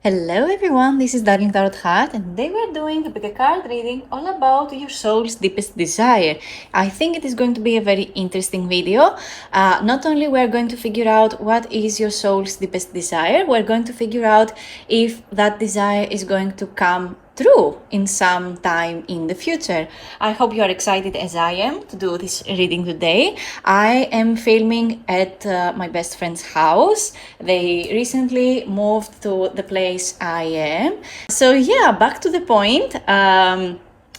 Hello everyone, this is Darling Tarot Heart, and today we're doing a pick a card reading all about your soul's deepest desire. I think it is going to be a very interesting video. Not only we're going to figure out what is your soul's deepest desire, we're going to figure out if that desire is going to come true in some time in the future. I hope you are excited as I am to do this reading today. I am filming at my best friend's house. They recently moved to the place I am. So yeah, back to the point.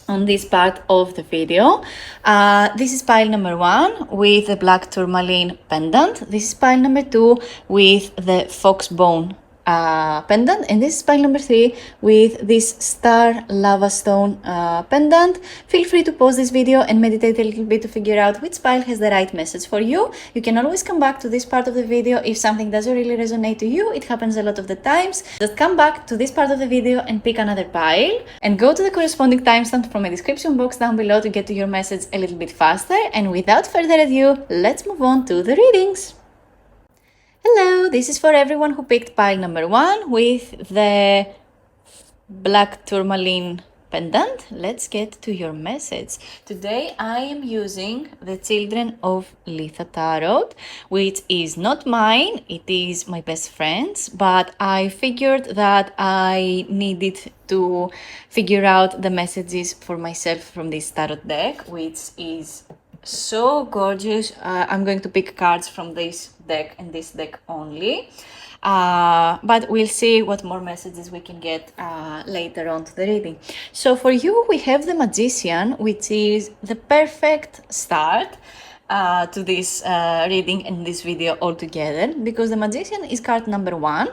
On this part of the video. This is pile number 1 with the black tourmaline pendant. This is pile number 2 with the foxbone pendant, and this is pile number 3 with this star lava stone pendant. Feel free to pause this video and meditate a little bit to figure out which pile has the right message for you. You can always come back to this part of the video if something doesn't really resonate to you. It happens a lot of the times. Just come back to this part of the video and pick another pile and go to the corresponding timestamp from my description box down below to get to your message a little bit faster. And without further ado, let's move on to the readings. Hello, this is for everyone who picked pile number 1 with the black tourmaline pendant. Let's get to your message. Today I am using the Children of Litha tarot, which is not mine, it is my best friend's, but I figured that I needed to figure out the messages for myself from this tarot deck, which is so gorgeous. I'm going to pick cards from this deck and this deck only, but we'll see what more messages we can get later on to the reading. So for you we have the Magician, which is the perfect start to this reading and this video altogether, because the Magician is card number 1,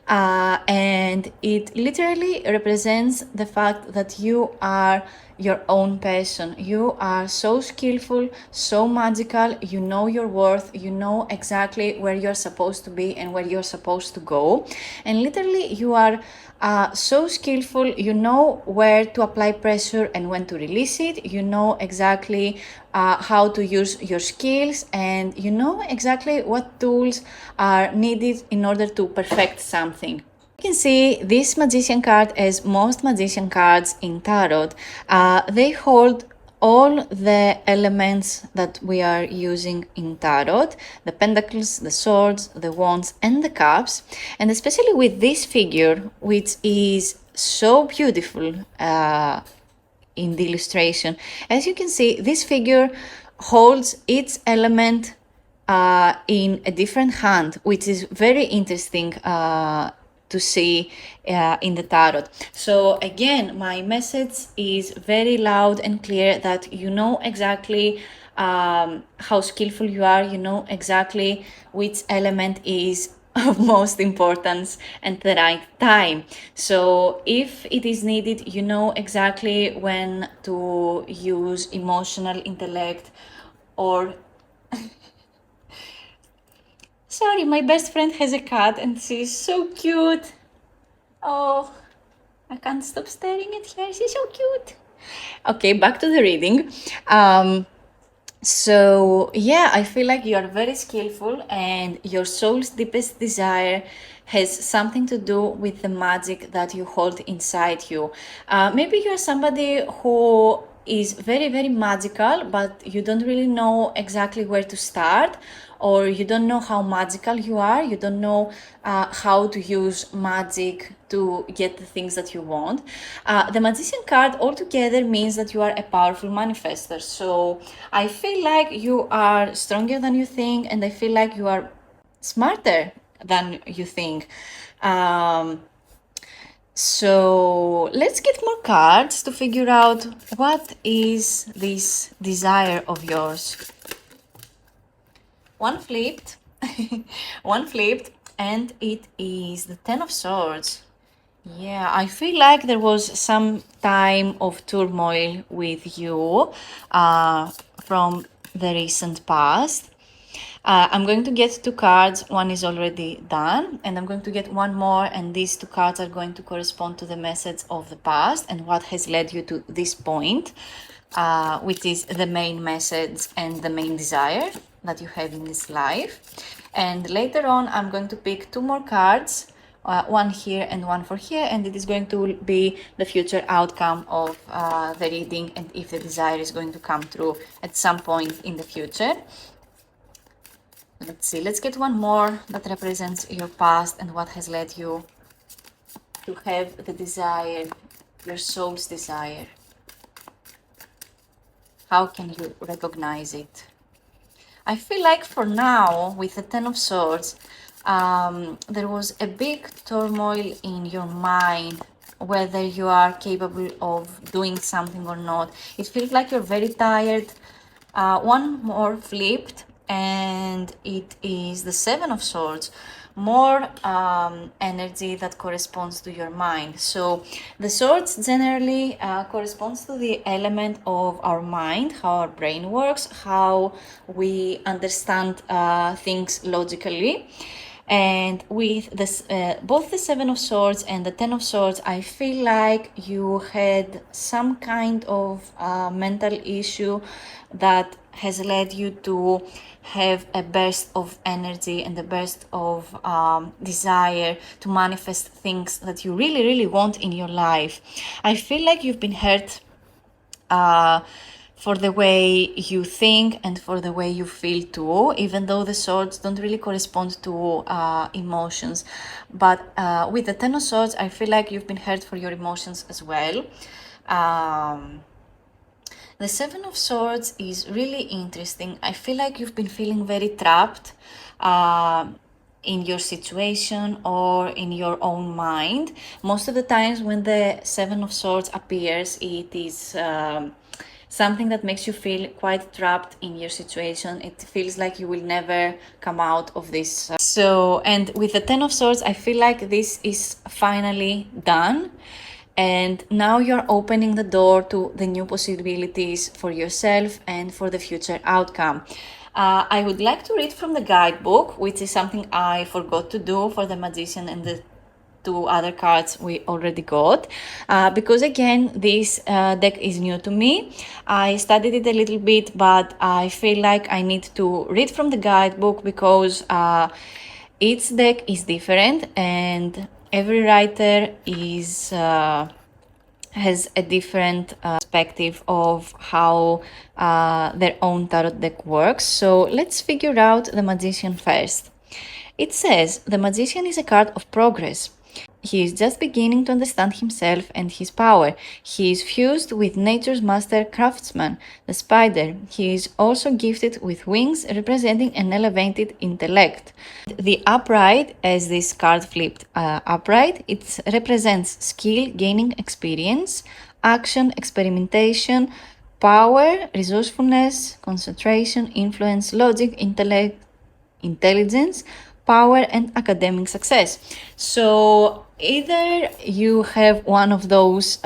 and it literally represents the fact that you are your own person. You are so skillful, so magical, you know your worth, you know exactly where you're supposed to be and where you're supposed to go, and literally you are so skillful, you know where to apply pressure and when to release it, you know exactly how to use your skills, and you know exactly what tools are needed in order to perfect something. You can see this Magician card, as most Magician cards in Tarot, they hold all the elements that we are using in Tarot: the Pentacles, the Swords, the Wands, and the Cups. And especially with this figure, which is so beautiful in the illustration. As you can see, this figure holds each element in a different hand, which is very interesting to see in the tarot. So again, my message is very loud and clear that you know exactly how skillful you are, you know exactly which element is of most importance at the right time. So if it is needed, you know exactly when to use emotional intellect or sorry, my best friend has a cat and she's so cute. Oh, I can't stop staring at her. She's so cute. Okay, back to the reading. So yeah, I feel like you are very skillful and your soul's deepest desire has something to do with the magic that you hold inside you. Maybe you're somebody who is very, very magical, but you don't really know exactly where to start, or you don't know how magical you are, you don't know how to use magic to get the things that you want. The Magician card altogether means that you are a powerful manifester. So I feel like you are stronger than you think, and I feel like you are smarter than you think. So let's get more cards to figure out what is this desire of yours. One flipped, one flipped, and it is the Ten of Swords. Yeah, I feel like there was some time of turmoil with you from the recent past. I'm going to get 2 cards. One is already done, and I'm going to get one more, and these 2 cards are going to correspond to the message of the past and what has led you to this point, which is the main message and the main desire that you have in this life. And later on, I'm going to pick 2 more cards one here and one for here, and it is going to be the future outcome of the reading, and if the desire is going to come through at some point in the future. Let's see, let's get one more that represents your past and what has led you to have the desire, your soul's desire. How can you recognize it? I feel like for now, with the Ten of Swords, there was a big turmoil in your mind, whether you are capable of doing something or not. It feels like you're very tired. One more flipped, and it is the Seven of Swords, more energy that corresponds to your mind. So the swords generally corresponds to the element of our mind, how our brain works, how we understand things logically. And with this, both the Seven of Swords and the Ten of Swords, I feel like you had some kind of mental issue that has led you to have a burst of energy and a burst of desire to manifest things that you really, really want in your life. I feel like you've been hurt for the way you think and for the way you feel too, even though the swords don't really correspond to emotions. But with the Ten of Swords, I feel like you've been hurt for your emotions as well. The Seven of Swords is really interesting. I feel like you've been feeling very trapped in your situation or in your own mind. Most of the times when the Seven of Swords appears, it is something that makes you feel quite trapped in your situation. It feels like you will never come out of this. And with the Ten of Swords, I feel like this is finally done. And now you're opening the door to the new possibilities for yourself and for the future outcome. I would like to read from the guidebook, which is something I forgot to do for the Magician and the two other cards we already got, because again, this deck is new to me. I studied it a little bit, but I feel like I need to read from the guidebook because each deck is different and every writer is has a different perspective of how their own tarot deck works. So let's figure out the Magician first. It says the Magician is a card of progress. He is just beginning to understand himself and his power. He is fused with nature's master craftsman, the spider. He is also gifted with wings representing an elevated intellect. The upright, as this card flipped upright, it represents skill, gaining experience, action, experimentation, power, resourcefulness, concentration, influence, logic, intellect, intelligence, power, and academic success. So either you have one of those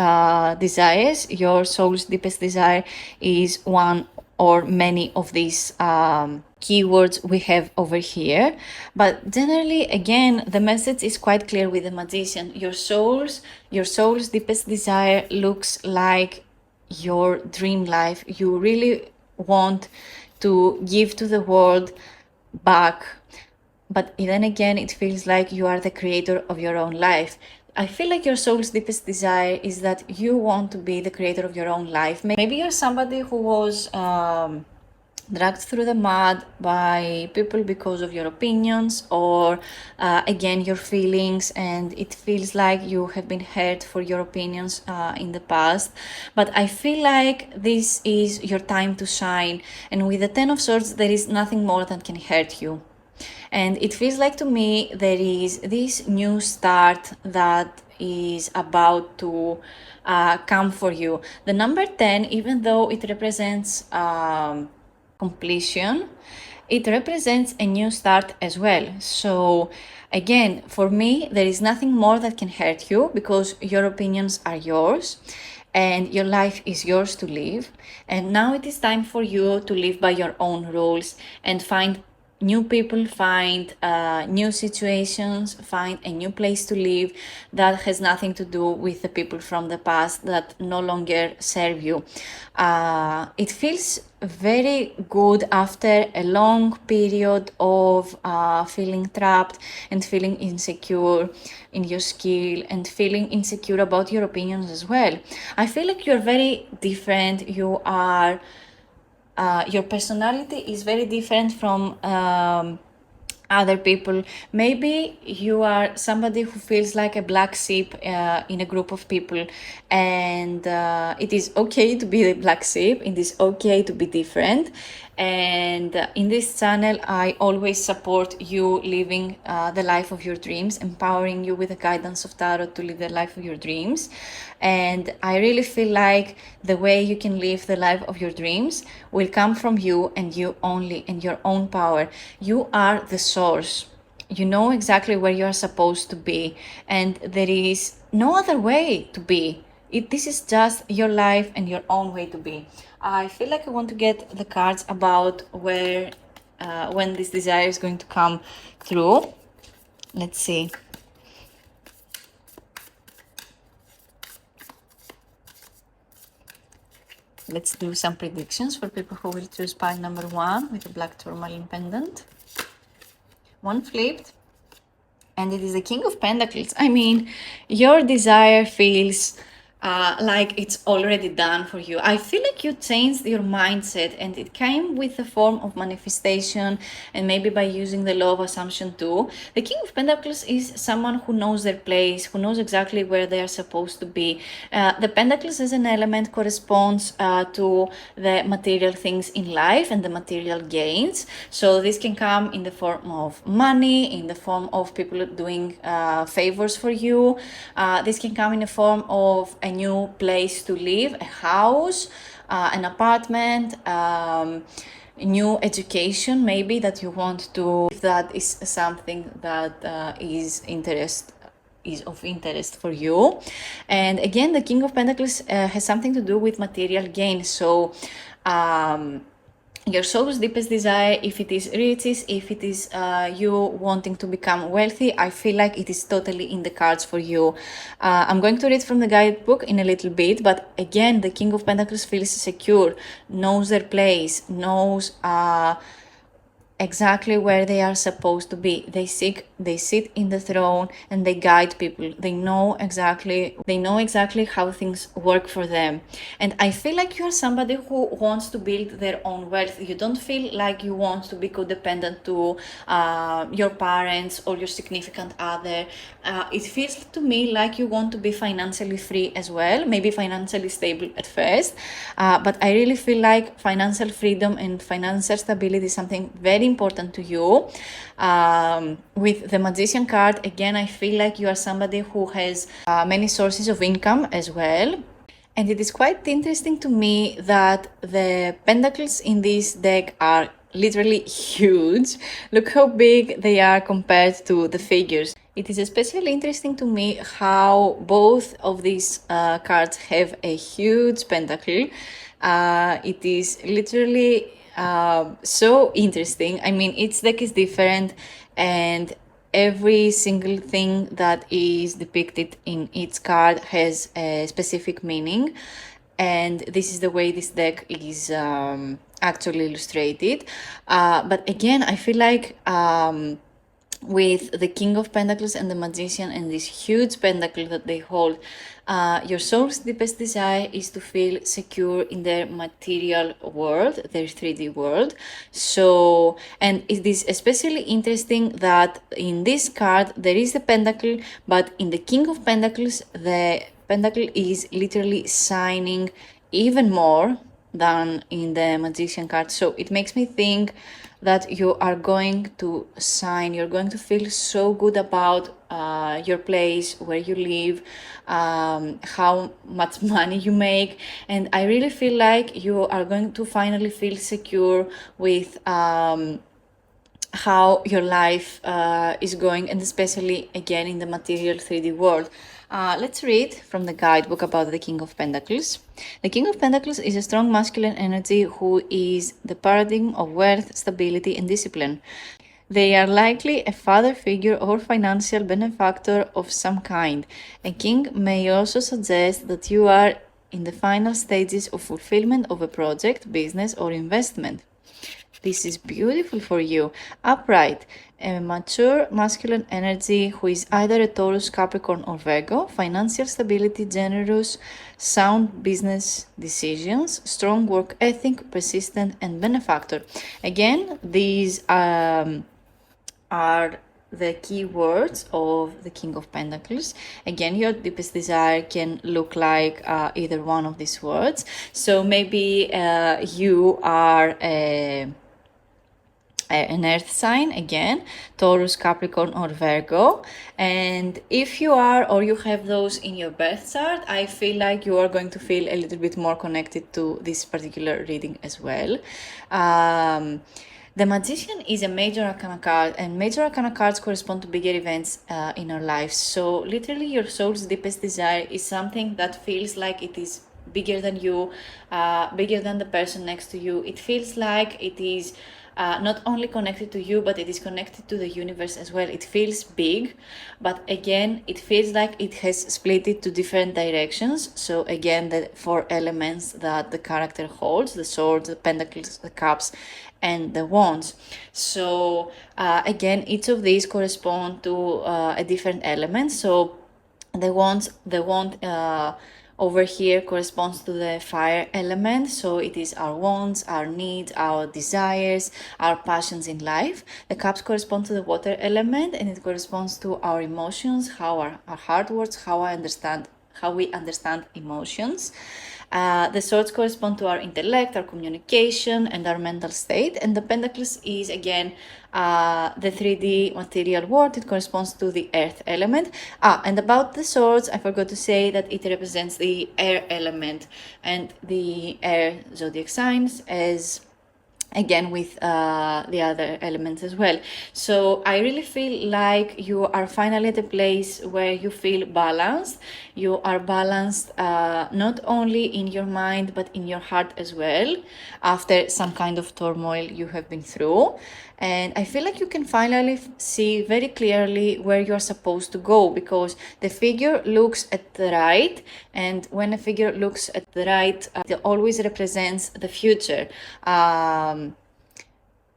desires, your soul's deepest desire is one or many of these keywords we have over here. But generally, again, the message is quite clear with the Magician. Your soul's deepest desire looks like your dream life. You really want to give to the world back, but then again, it feels like you are the creator of your own life. I feel like your soul's deepest desire is that you want to be the creator of your own life. Maybe you're somebody who was dragged through the mud by people because of your opinions or again your feelings, and it feels like you have been hurt for your opinions in the past. But I feel like this is your time to shine, and with the Ten of Swords there is nothing more that can hurt you. And it feels like to me there is this new start that is about to come for you. The number 10, even though it represents completion, it represents a new start as well. So again, for me, there is nothing more that can hurt you because your opinions are yours and your life is yours to live. And now it is time for you to live by your own rules and find new people, find new situations, find a new place to live that has nothing to do with the people from the past that no longer serve you. It feels very good after a long period of feeling trapped and feeling insecure in your skill and feeling insecure about your opinions as well. I feel like you're very different. You are your personality is very different from other people. Maybe you are somebody who feels like a black sheep in a group of people, and it is okay to be a black sheep. It is okay to be different. And in this channel, I always support you living the life of your dreams, empowering you with the guidance of tarot to live the life of your dreams. And I really feel like the way you can live the life of your dreams will come from you and you only, and your own power. You are the source. You know exactly where you are supposed to be, and there is no other way to be. This is just your life and your own way to be. I feel like I want to get the cards about where, when this desire is going to come through. Let's see. Let's do some predictions for people who will choose pile number 1 with a black tourmaline pendant. One flipped, and it is the King of Pentacles. I mean, your desire feels like it's already done for you. I feel like you changed your mindset, and it came with the form of manifestation, and maybe by using the law of assumption too. The King of Pentacles is someone who knows their place, who knows exactly where they are supposed to be. The Pentacles as an element corresponds to the material things in life and the material gains. So this can come in the form of money, in the form of people doing favors for you. This can come in the form of a new place to live, a house, an apartment, new education maybe that you want to, if that is something that is of interest for you. And again, the King of Pentacles has something to do with material gain. So your soul's deepest desire, if it is riches, if it is you wanting to become wealthy, I feel like it is totally in the cards for you. I'm going to read from the guidebook in a little bit, but again, the King of Pentacles feels secure, knows their place, knows exactly where they are supposed to be. They sit in the throne and they guide people. They know exactly how things work for them. And I feel like you're somebody who wants to build their own wealth. You don't feel like you want to be codependent to your parents or your significant other. It feels to me like you want to be financially free as well, maybe financially stable at first, but I really feel like financial freedom and financial stability is something very important to you. With the Magician card, again, I feel like you are somebody who has many sources of income as well. And it is quite interesting to me that the pentacles in this deck are literally huge. Look how big they are compared to the figures. It is especially interesting to me how both of these cards have a huge pentacle. It is literally so interesting. I mean, each deck is different, and every single thing that is depicted in each card has a specific meaning, and this is the way this deck is actually illustrated. But again, I feel like with the King of Pentacles and the Magician and this huge pentacle that they hold, your soul's deepest desire is to feel secure in their material world, their 3D world. So, and it is especially interesting that in this card there is the pentacle, but in the King of Pentacles, the pentacle is literally shining even more than in the Magician card. So it makes me think that you are going to shine, you're going to feel so good about your place, where you live, how much money you make. And I really feel like you are going to finally feel secure with how your life is going, and especially again in the material 3D world. Let's read from the guidebook about the King of Pentacles. The King of Pentacles is a strong masculine energy who is the paradigm of wealth, stability, and discipline. They are likely a father figure or financial benefactor of some kind. A king may also suggest that you are in the final stages of fulfillment of a project, business, or investment. This is beautiful for you. Upright, a mature masculine energy who is either a Taurus, Capricorn, or Virgo. Financial stability, generous, sound business decisions, strong work ethic, persistent, and benefactor. Again, these are the key words of the King of Pentacles. Again, your deepest desire can look like either one of these words. So maybe you are an earth sign, again, Taurus, Capricorn, or Virgo. And if you are, or you have those in your birth chart, I feel like you are going to feel a little bit more connected to this particular reading as well. The Magician is a major arcana card, and major arcana cards correspond to bigger events in our lives. So literally your soul's deepest desire is something that feels like it is bigger than you, bigger than the person next to you. It feels like it is not only connected to you, but it is connected to the universe as well. It feels big, but again, it feels like it has split it to different directions. So again, the 4 elements that the character holds, the swords, the pentacles, the cups, and the wands. So again, each of these correspond to a different element. So the wand over here corresponds to the fire element, so it is our wants, our needs, our desires, our passions in life. The cups correspond to the water element, and it corresponds to our emotions, how our heart works, how we understand emotions. The swords correspond to our intellect, our communication, and our mental state. And the pentacles is again the 3D material world. It corresponds to the earth element. And about the swords, I forgot to say that it represents the air element and the air zodiac signs, as again with the other elements as well. So I really feel like you are finally at a place where you feel balanced. You are balanced not only in your mind but in your heart as well, after some kind of turmoil you have been through. And I feel like you can finally see very clearly where you're supposed to go, because the figure looks at the right, and when a figure looks at the right, it always represents the future.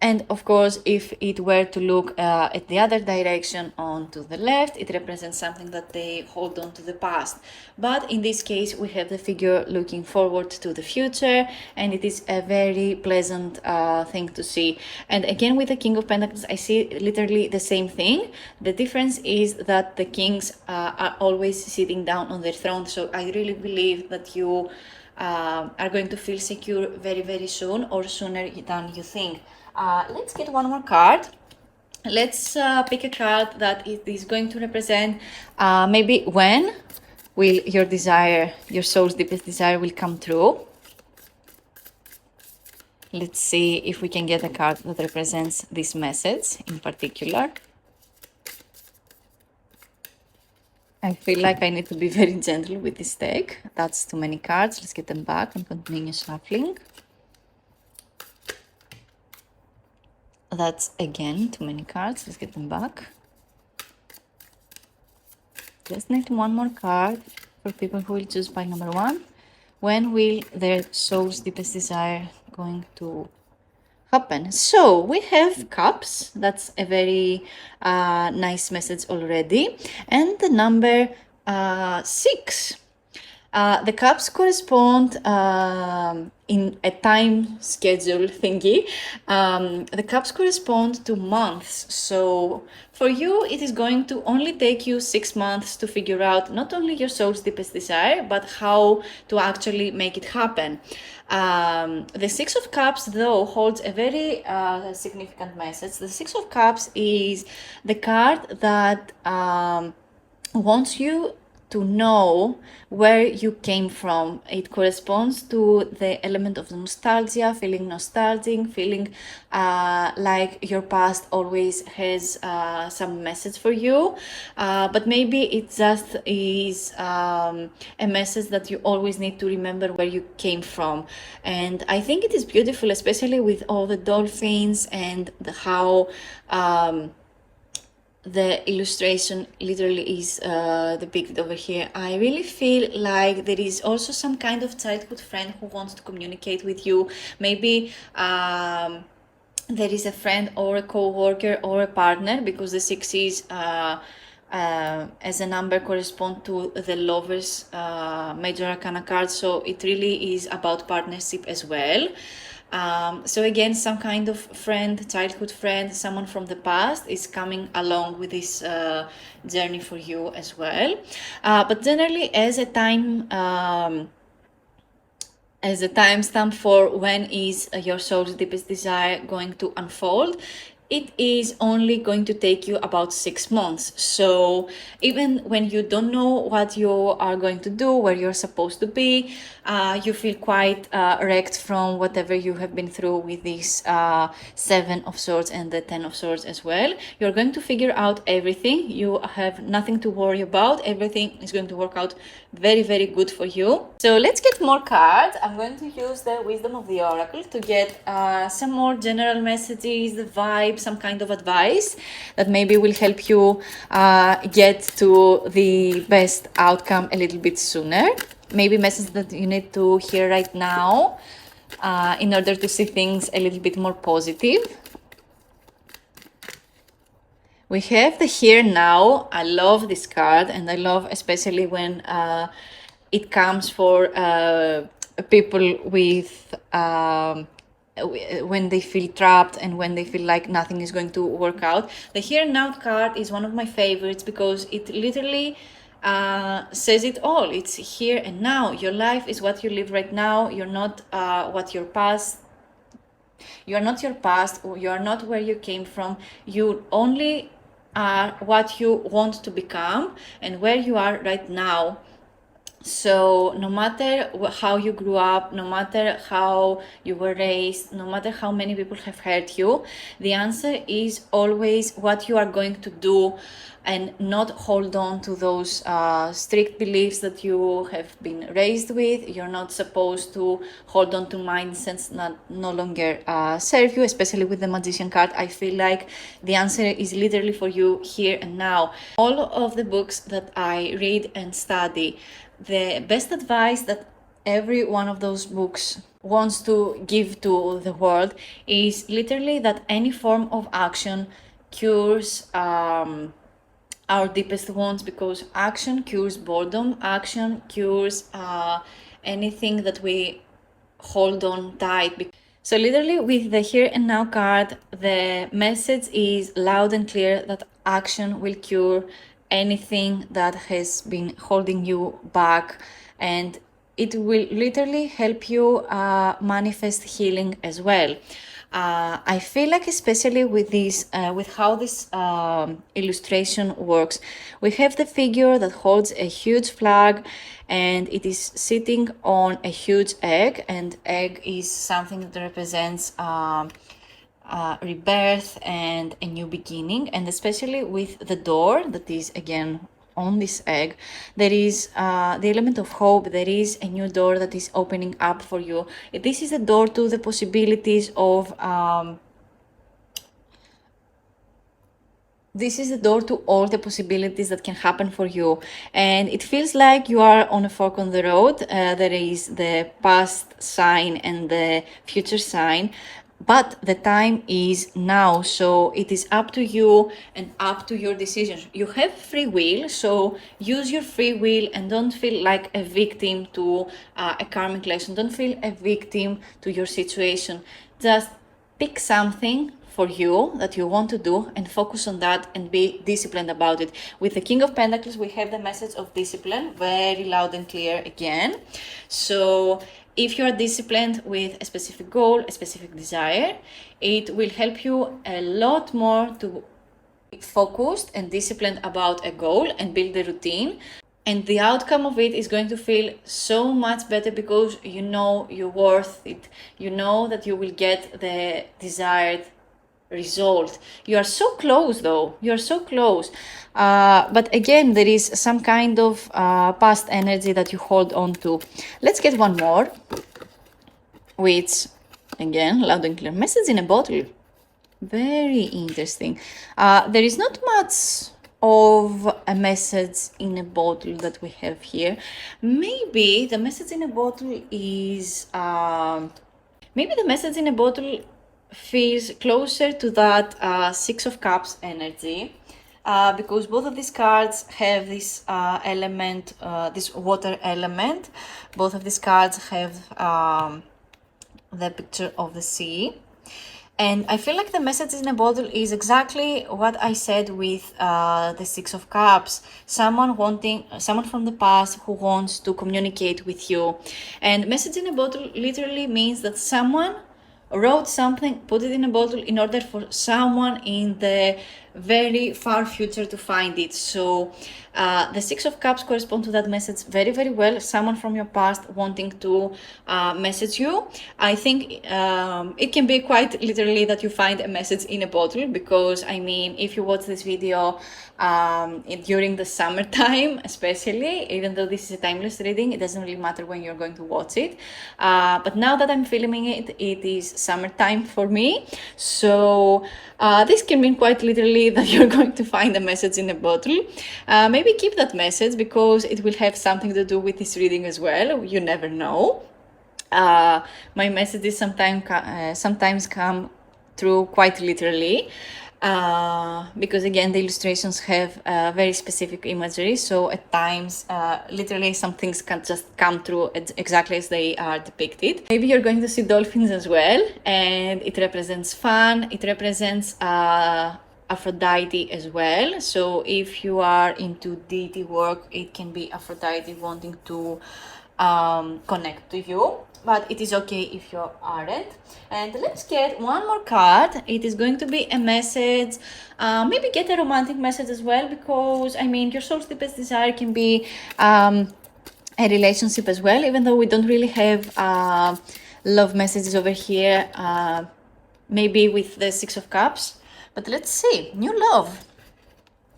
And of course, if it were to look at the other direction on to the left, it represents something that they hold on to the past. But in this case, we have the figure looking forward to the future, and it is a very pleasant thing to see. And again, with the King of Pentacles, I see literally the same thing. The difference is that the kings are always sitting down on their throne. So I really believe that you are going to feel secure very, very soon, or sooner than you think. Let's get one more card. Let's pick a card that is going to represent maybe when will your desire, your soul's deepest desire, will come true. Let's see if we can get a card that represents this message in particular. I feel like I need to be very gentle with this deck. That's too many cards. Let's get them back and continue shuffling. That's again too many cards. Let's get them back. Just need one more card for people who will choose pile number 1. When will their soul's deepest desire going to happen? So we have cups. That's a very nice message already. And the number 6. The cups correspond in a time schedule thingy. The cups correspond to months. So for you, it is going to only take you 6 months to figure out not only your soul's deepest desire, but how to actually make it happen. The Six of Cups, though, holds a very significant message. The Six of Cups is the card that wants you to know where you came from. It corresponds to the element of nostalgia, feeling nostalgic, feeling like your past always has some message for you, but maybe it just is a message that you always need to remember where you came from. And I think it is beautiful, especially with all the dolphins and how the illustration literally is depicted over here. I really feel like there is also some kind of childhood friend who wants to communicate with you. Maybe there is a friend or a co-worker or a partner, because the six is as a number correspond to the Lovers major arcana card, so it really is about partnership as well. So again, some kind of friend, childhood friend, someone from the past is coming along with this journey for you as well. But generally, as a timestamp for when is your soul's deepest desire going to unfold, it is only going to take you about 6 months. So even when you don't know what you are going to do, where you're supposed to be, you feel quite wrecked from whatever you have been through with this Seven of Swords and the Ten of Swords as well. You're going to figure out everything. You have nothing to worry about. Everything is going to work out very, very good for you. So let's get more cards. I'm going to use the Wisdom of the Oracle to get some more general messages, the vibe, some kind of advice that maybe will help you get to the best outcome a little bit sooner. Maybe messages that you need to hear right now in order to see things a little bit more positive. We have the Here Now. I love this card, and I love especially when it comes for people with when they feel trapped and when they feel like nothing is going to work out. The Here Now card is one of my favorites because it literally says it all. It's here and now. Your life is what you live right now. You're not what your past. You are not your past, or you are not where you came from. You only are what you want to become and where you are right now. So no matter how you grew up, no matter how you were raised, no matter how many people have hurt you, the answer is always what you are going to do, and not hold on to those strict beliefs that you have been raised with. You're not supposed to hold on to mindsets that no longer serve you, especially with the Magician card. I feel like the answer is literally for you here and now. All of the books that I read and study, the best advice that every one of those books wants to give to the world is literally that any form of action cures our deepest wounds, because action cures boredom, action cures anything that we hold on tight. So literally with the Here and Now card, the message is loud and clear that action will cure anything that has been holding you back, and it will literally help you manifest healing as well. I feel like, especially with this, with how this illustration works, we have the figure that holds a huge flag, and it is sitting on a huge egg, and egg is something that represents rebirth and a new beginning. And especially with the door that is again on this egg, there is the element of hope. There is a new door that is opening up for you. This is a door to the possibilities of this is the door to all the possibilities that can happen for you. And it feels like you are on a fork on the road. There is the past sign and the future sign, but the time is now. So it is up to you and up to your decisions. You have free will, so use your free will and don't feel like a victim to a karmic lesson. Don't feel a victim to your situation. Just pick something for you that you want to do and focus on that and be disciplined about it. With the King of Pentacles, we have the message of discipline, very loud and clear again. So if you are disciplined with a specific goal, a specific desire, it will help you a lot more to be focused and disciplined about a goal and build a routine. and the outcome of it is going to feel so much better because you know you're worth it. You know that you will get the desired result. You are so close though, you are so close. But again, there is some kind of past energy that you hold on to. Let's get one more, which again, loud and clear message in a bottle. Very interesting. There is not much of a message in a bottle that we have here. Maybe the message in a bottle is maybe the message in a bottle feels closer to that Six of Cups energy, because both of these cards have this element, this water element. Both of these cards have the picture of the sea. And I feel like the message in a bottle is exactly what I said with the Six of Cups. Someone from the past who wants to communicate with you. And message in a bottle literally means that someone wrote something, put it in a bottle in order for someone in the very far future to find it. So the Six of Cups correspond to that message very, very well. Someone from your past wanting to message you. I think it can be quite literally that you find a message in a bottle, because I mean, if you watch this video during the summertime, especially, even though this is a timeless reading, it doesn't really matter when you're going to watch it. But now that I'm filming it, it is summertime for me. So this can mean quite literally that you're going to find a message in a bottle. Maybe keep that message because it will have something to do with this reading as well. You never know. My messages sometimes come through quite literally. Because again, the illustrations have very specific imagery, so at times literally some things can just come through exactly as they are depicted. Maybe you're going to see dolphins as well, and it represents fun, it represents Aphrodite as well. So if you are into deity work, it can be Aphrodite wanting to connect to you, but it is okay if you aren't. And let's get one more card. It is going to be a message, maybe get a romantic message as well, because I mean, your soul's deepest desire can be a relationship as well, even though we don't really have love messages over here, maybe with the Six of Cups. But let's see, new love.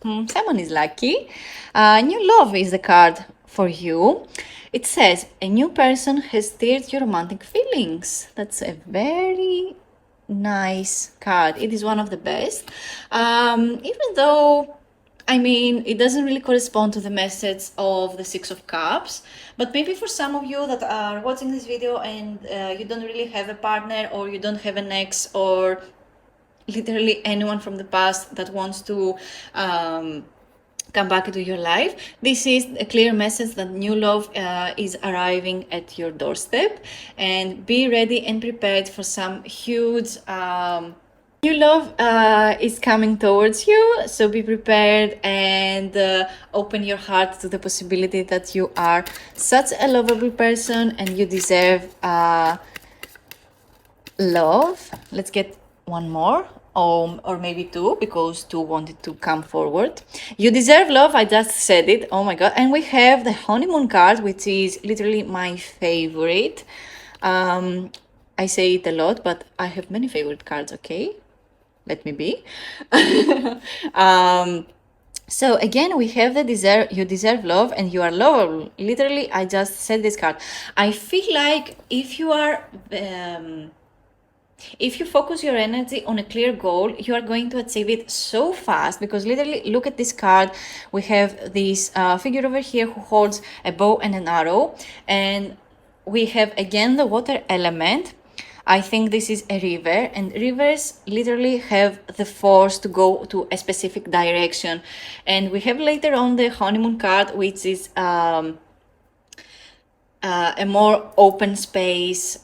Someone is lucky. New love is the card for you. It says, a new person has stirred your romantic feelings. That's a very nice card. It is one of the best. Even though, I mean, it doesn't really correspond to the message of the Six of Cups, but maybe for some of you that are watching this video and you don't really have a partner, or you don't have an ex, or literally anyone from the past that wants to come back into your life, this is a clear message that new love is arriving at your doorstep, and be ready and prepared for some huge new love is coming towards you. So be prepared and open your heart to the possibility that you are such a lovable person and you deserve love. Let's get one more, or maybe two, because two wanted to come forward. You deserve love, I just said it. Oh my god. And we have the honeymoon card, which is literally my favorite. I say it a lot, but I have many favorite cards, okay? Let me be. So again, we have the you deserve love and you are lovable. Literally, I just said this card. I feel like if you are if you focus your energy on a clear goal, you are going to achieve it so fast, because literally, look at this card. We have this figure over here who holds a bow and an arrow, and we have again the water element. I think this is a river, and rivers literally have the force to go to a specific direction. And we have later on the honeymoon card, which is a more open space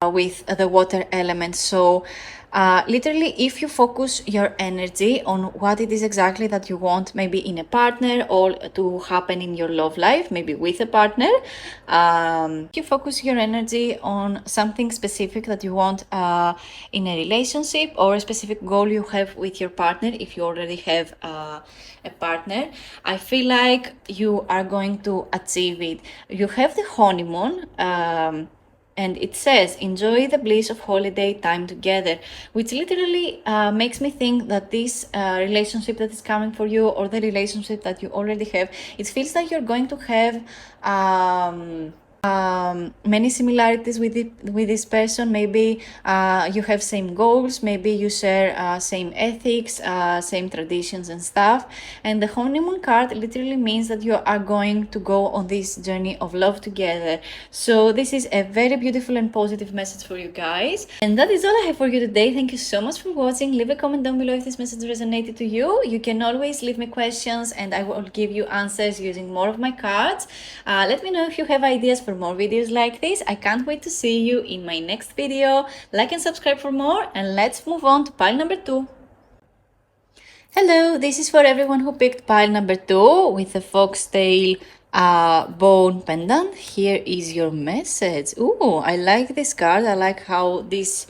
with the water element. So Literally, if you focus your energy on what it is exactly that you want, maybe in a partner or to happen in your love life, maybe with a partner, you focus your energy on something specific that you want in a relationship, or a specific goal you have with your partner. If you already have a partner, I feel like you are going to achieve it. You have the honeymoon, and it says enjoy the bliss of holiday time together, which literally makes me think that this relationship that is coming for you, or the relationship that you already have, it feels like you're going to have many similarities with this person. Maybe you have same goals, maybe you share same ethics, same traditions and stuff. And the honeymoon card literally means that you are going to go on this journey of love together. So this is a very beautiful and positive message for you guys. And that is all I have for you today. Thank you so much for watching. Leave a comment down below if this message resonated to you. You can always leave me questions and I will give you answers using more of my cards. Let me know if you have ideas for more videos like this. I can't wait to see you in my next video. Like and subscribe for more, and let's move on to pile number 2. Hello, this is for everyone who picked pile number 2 with the foxtail bone pendant. Here is your message. Ooh, I like this card. I like how this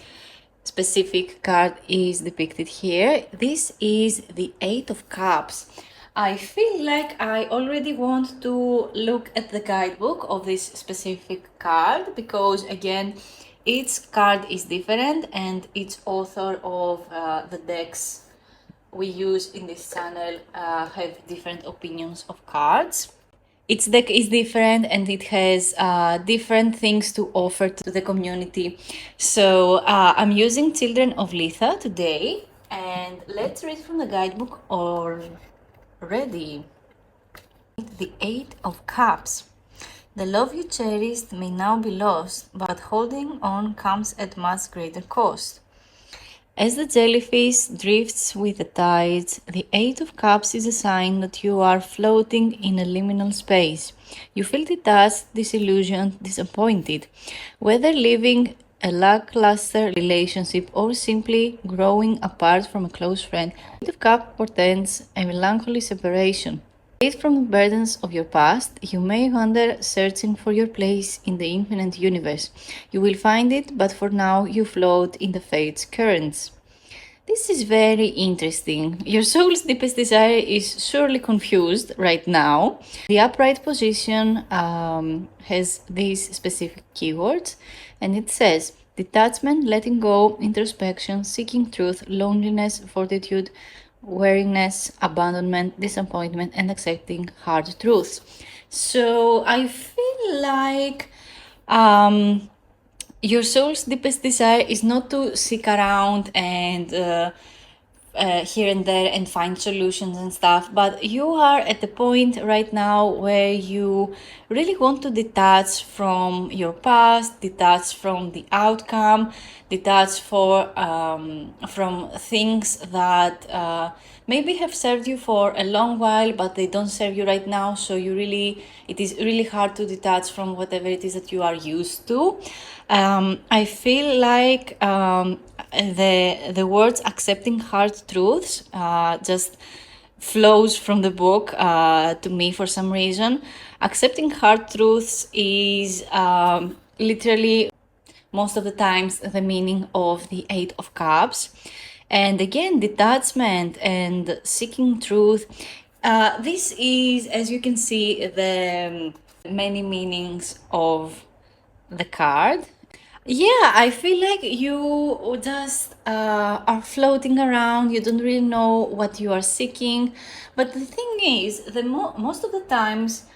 specific card is depicted here. This is the 8 of Cups. I feel like I already want to look at the guidebook of this specific card, because again, each card is different and each author of the decks we use in this channel have different opinions of cards. Its deck is different and it has different things to offer to the community. So I'm using Children of Litha today, and let's read from the guidebook already. The 8 of Cups. The love you cherished may now be lost, but holding on comes at much greater cost. As the jellyfish drifts with the tides, the 8 of Cups is a sign that you are floating in a liminal space. You feel detached, disillusioned, disappointed. Whether living a lackluster relationship or simply growing apart from a close friend, the 8 of Cups portends a melancholy separation. Freed from the burdens of your past, you may wander searching for your place in the infinite universe. You will find it, but for now you float in the fate's currents. This is very interesting. Your soul's deepest desire is surely confused right now. The upright position has these specific keywords, and it says detachment, letting go, introspection, seeking truth, loneliness, fortitude, weariness, abandonment, disappointment, and accepting hard truths. So I feel like your soul's deepest desire is not to seek around and here and there and find solutions and stuff, but you are at the point right now where you really want to detach from your past, detach from the outcome, detach from things that maybe have served you for a long while, but they don't serve you right now. So it is really hard to detach from whatever it is that you are used to. I feel like the words accepting hard truths just flows from the book to me for some reason. Accepting hard truths is literally most of the times the meaning of the 8 of Cups. And again, detachment and seeking truth. This is, as you can see, the many meanings of the card. Yeah, I feel like you just are floating around. You don't really know what you are seeking. But the thing is, most of the times,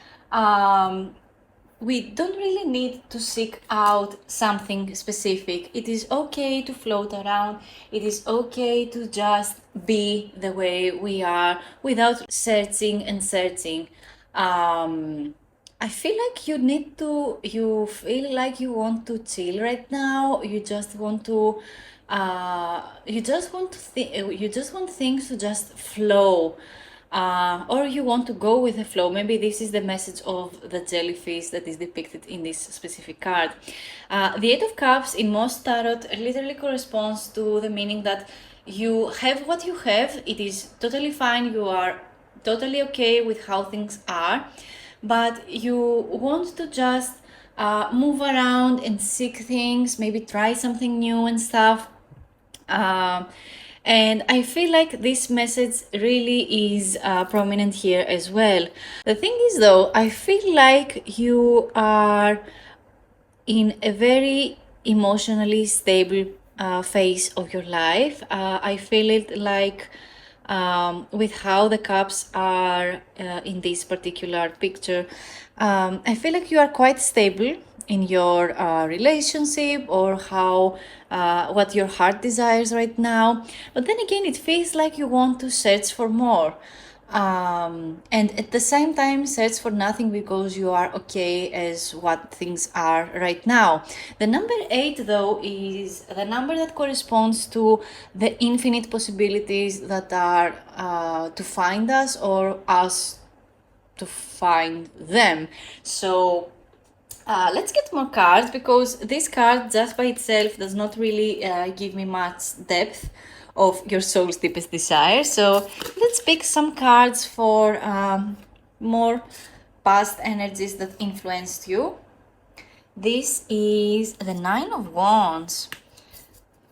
we don't really need to seek out something specific. It is okay to float around. It is okay to just be the way we are without searching and searching. I feel like you feel like you want to chill right now. You just want to you just want things to just flow. or you want to go with the flow. Maybe this is the message of the jellyfish that is depicted in this specific card. The Eight of Cups in most tarot literally corresponds to the meaning that you have what you have. It is totally fine. You are totally okay with how things are, but you want to just move around and seek things, maybe try something new and stuff. And I feel like this message really is prominent here as well. The thing is though, I feel like you are in a very emotionally stable phase of your life. I feel it like with how the cups are in this particular picture, I feel like you are quite stable in your relationship, or how what your heart desires right now. But then again, it feels like you want to search for more, and at the same time search for nothing, because you are okay as what things are right now. The number 8 though is the number that corresponds to the infinite possibilities that are to find us, or us to find them. So let's get more cards, because this card just by itself does not really give me much depth of your soul's deepest desire. So let's pick some cards for more past energies that influenced you. This is the Nine of Wands.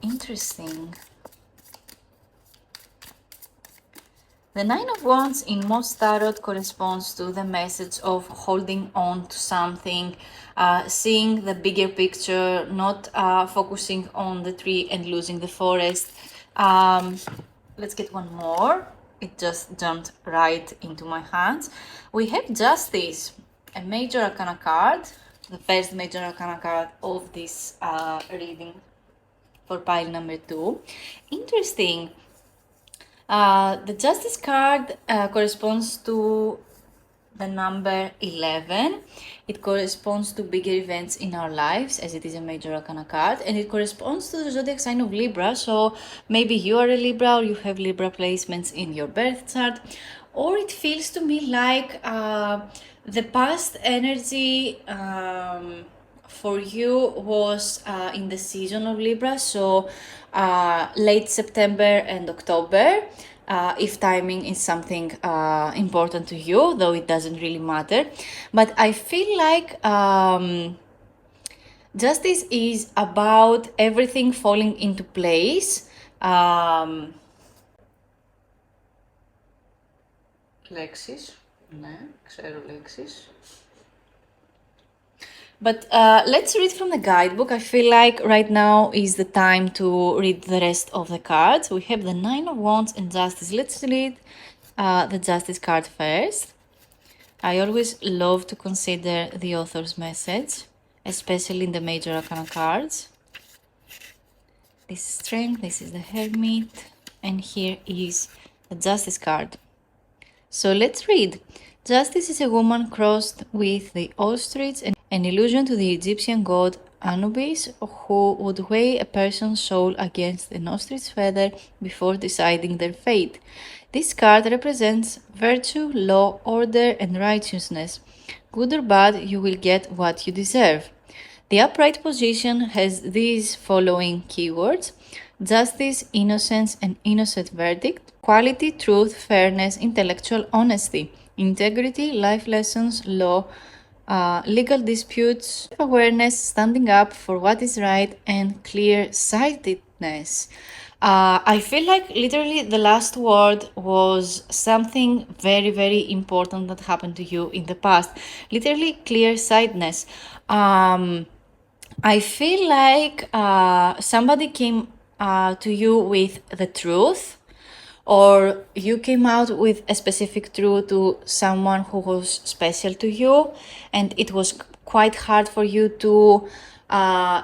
Interesting. The Nine of Wands in most tarot corresponds to the message of holding on to something, seeing the bigger picture, not focusing on the tree and losing the forest. Let's get one more. It just jumped right into my hands. We have Justice, a major arcana card, the first major arcana card of this reading for pile number 2. Interesting. The Justice card corresponds to the number 11. It corresponds to bigger events in our lives, as it is a major arcana card, and it corresponds to the zodiac sign of Libra. So maybe you are a Libra, or you have Libra placements in your birth chart, or it feels to me like the past energy for you was in the season of Libra, so late September and October, if timing is something important to you, though it doesn't really matter. But I feel like Justice is about everything falling into place. Λέξεις, ναι, ξέρω λέξεις. But let's read from the guidebook. I feel like right now is the time to read the rest of the cards. We have the Nine of Wands and Justice. Let's read the Justice card first. I always love to consider the author's message, especially in the major arcana cards. This is Strength, this is the Hermit, and here is the Justice card. So let's read. Justice is a woman crossed with the ostrich, an allusion to the Egyptian god Anubis, who would weigh a person's soul against an ostrich feather before deciding their fate. This card represents virtue, law, order, and righteousness. Good or bad, you will get what you deserve. The upright position has these following keywords: justice, innocence, and innocent verdict, quality, truth, fairness, intellectual honesty, integrity, life lessons, law, legal disputes, awareness, standing up for what is right, and clear-sightedness. I feel like literally the last word was something very, very important that happened to you in the past. Literally clear-sightedness. I feel like somebody came to you with the truth, or you came out with a specific truth to someone who was special to you, and it was quite hard for you to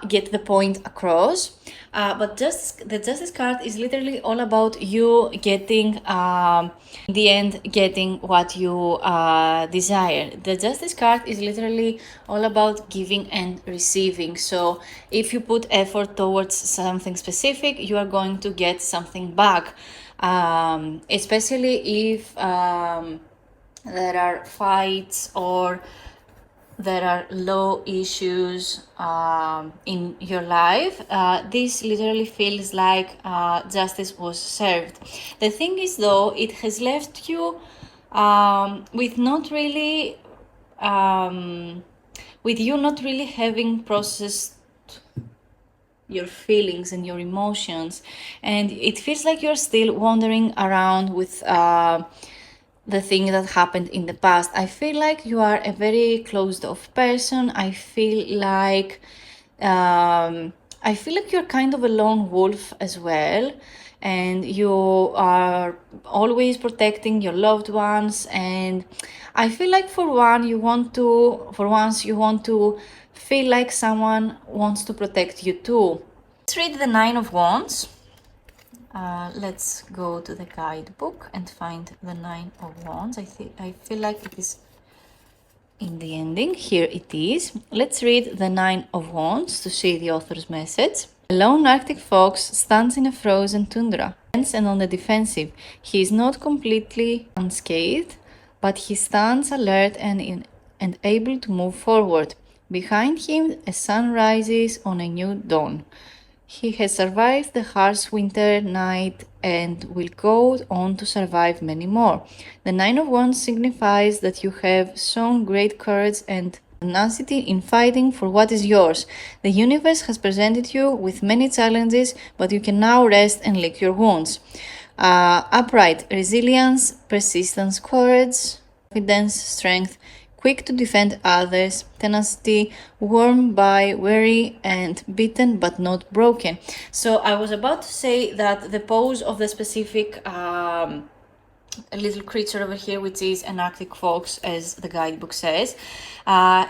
get the point across. But the Justice card is literally all about you getting, in the end, getting what you desire. The Justice card is literally all about giving and receiving. So if you put effort towards something specific, you are going to get something back. especially if there are fights or there are low issues in your life. This literally feels like justice was served. The thing is, though, it has left you with not really, with you not really having processed your feelings and your emotions, and it feels like you're still wandering around with the thing that happened in the past. I feel like you are a very closed off person. I feel like you're kind of a lone wolf as well, and you are always protecting your loved ones. And I feel like for once you want to feel like someone wants to protect you too. Let's read the Nine of Wands. Let's go to the guidebook and find the Nine of Wands. I feel like it is in the ending. Here it is. Let's read the Nine of Wands to see the author's message. A lone Arctic fox stands in a frozen tundra, tense and on the defensive. He is not completely unscathed, but he stands alert and able to move forward. Behind him, a sun rises on a new dawn. He has survived the harsh winter night and will go on to survive many more. The Nine of Wands signifies that you have shown great courage and tenacity in fighting for what is yours. The universe has presented you with many challenges, but you can now rest and lick your wounds. Upright resilience, persistence, courage, confidence, strength, quick to defend others, tenacity, worn by, weary, and beaten but not broken. So I was about to say that the pose of the specific little creature over here, which is an Arctic fox, as the guidebook says,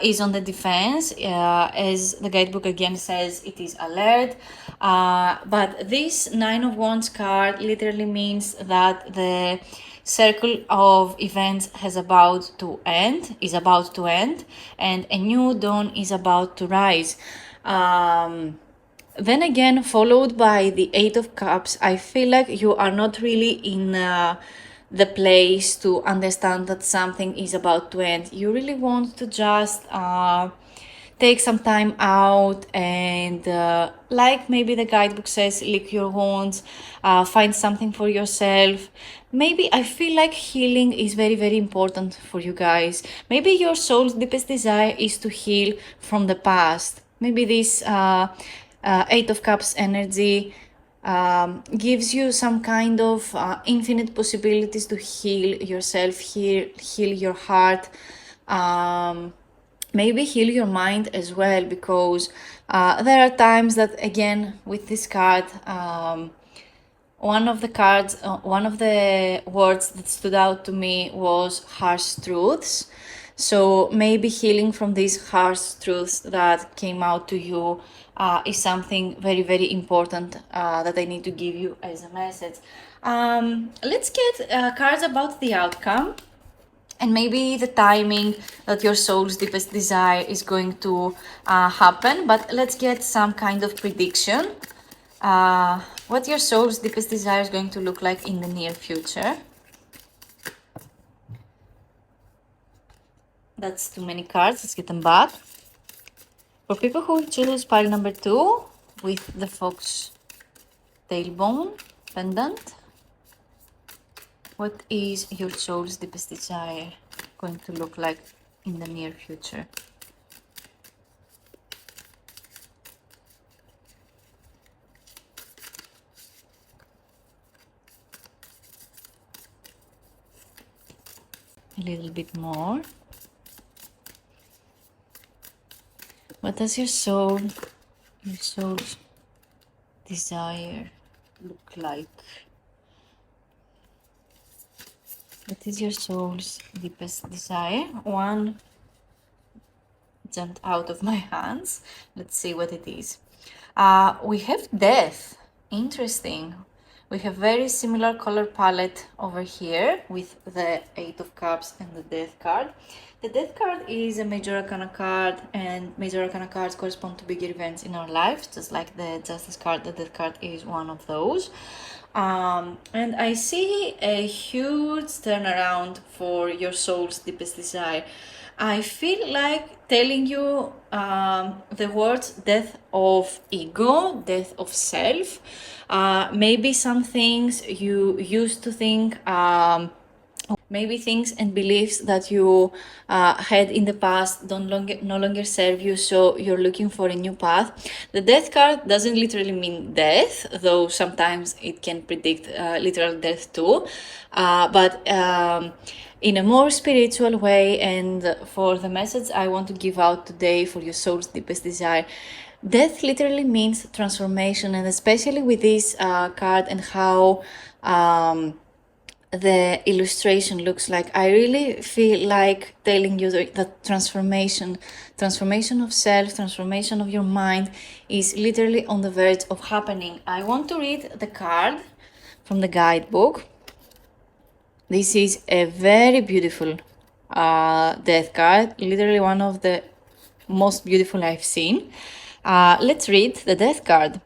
is on the defense. As the guidebook again says, it is alert. But this Nine of Wands card literally means that the circle of events is about to end, and a new dawn is about to rise. Then again, followed by the Eight of Cups, I feel like you are not really in the place to understand that something is about to end. You really want to just take some time out and, like maybe the guidebook says, lick your wounds, find something for yourself. Maybe I feel like healing is very, very important for you guys. Maybe your soul's deepest desire is to heal from the past. Maybe this Eight of Cups energy gives you some kind of infinite possibilities to heal yourself, heal your heart, maybe heal your mind as well, because there are times that, again, with this card, one of the words that stood out to me was harsh truths. So maybe healing from these harsh truths that came out to you is something very, very important that I need to give you as a message. Let's get cards about the outcome and maybe the timing that your soul's deepest desire is going to happen. But let's get some kind of prediction. What your soul's deepest desire is going to look like in the near future. That's too many cards. Let's get them back. For people who choose pile number 2 with the fox tailbone pendant, what is your soul's deepest desire going to look like in the near future? A little bit more. What does your soul's desire look like? What is your soul's deepest desire? One jumped out of my hands. Let's see what it is. We have death. Interesting. We have very similar color palette over here with the Eight of Cups and the Death card. The Death card is a Major Arcana card, and Major Arcana cards correspond to bigger events in our lives, just like the Justice card. The Death card is one of those. And I see a huge turnaround for your soul's deepest desire. I feel like telling you the words death of ego, death of self. Maybe some things you used to think, maybe things and beliefs that you had in the past no longer serve you, so you're looking for a new path. The death card doesn't literally mean death, though sometimes it can predict literal death too, but in a more spiritual way, and for the message I want to give out today for your soul's deepest desire, death literally means transformation. And especially with this card and how the illustration looks like, I really feel like telling you that transformation of self, transformation of your mind is literally on the verge of happening. I want to read the card from the guidebook. This is a very beautiful death card, literally one of the most beautiful I've seen. Let's read the death card.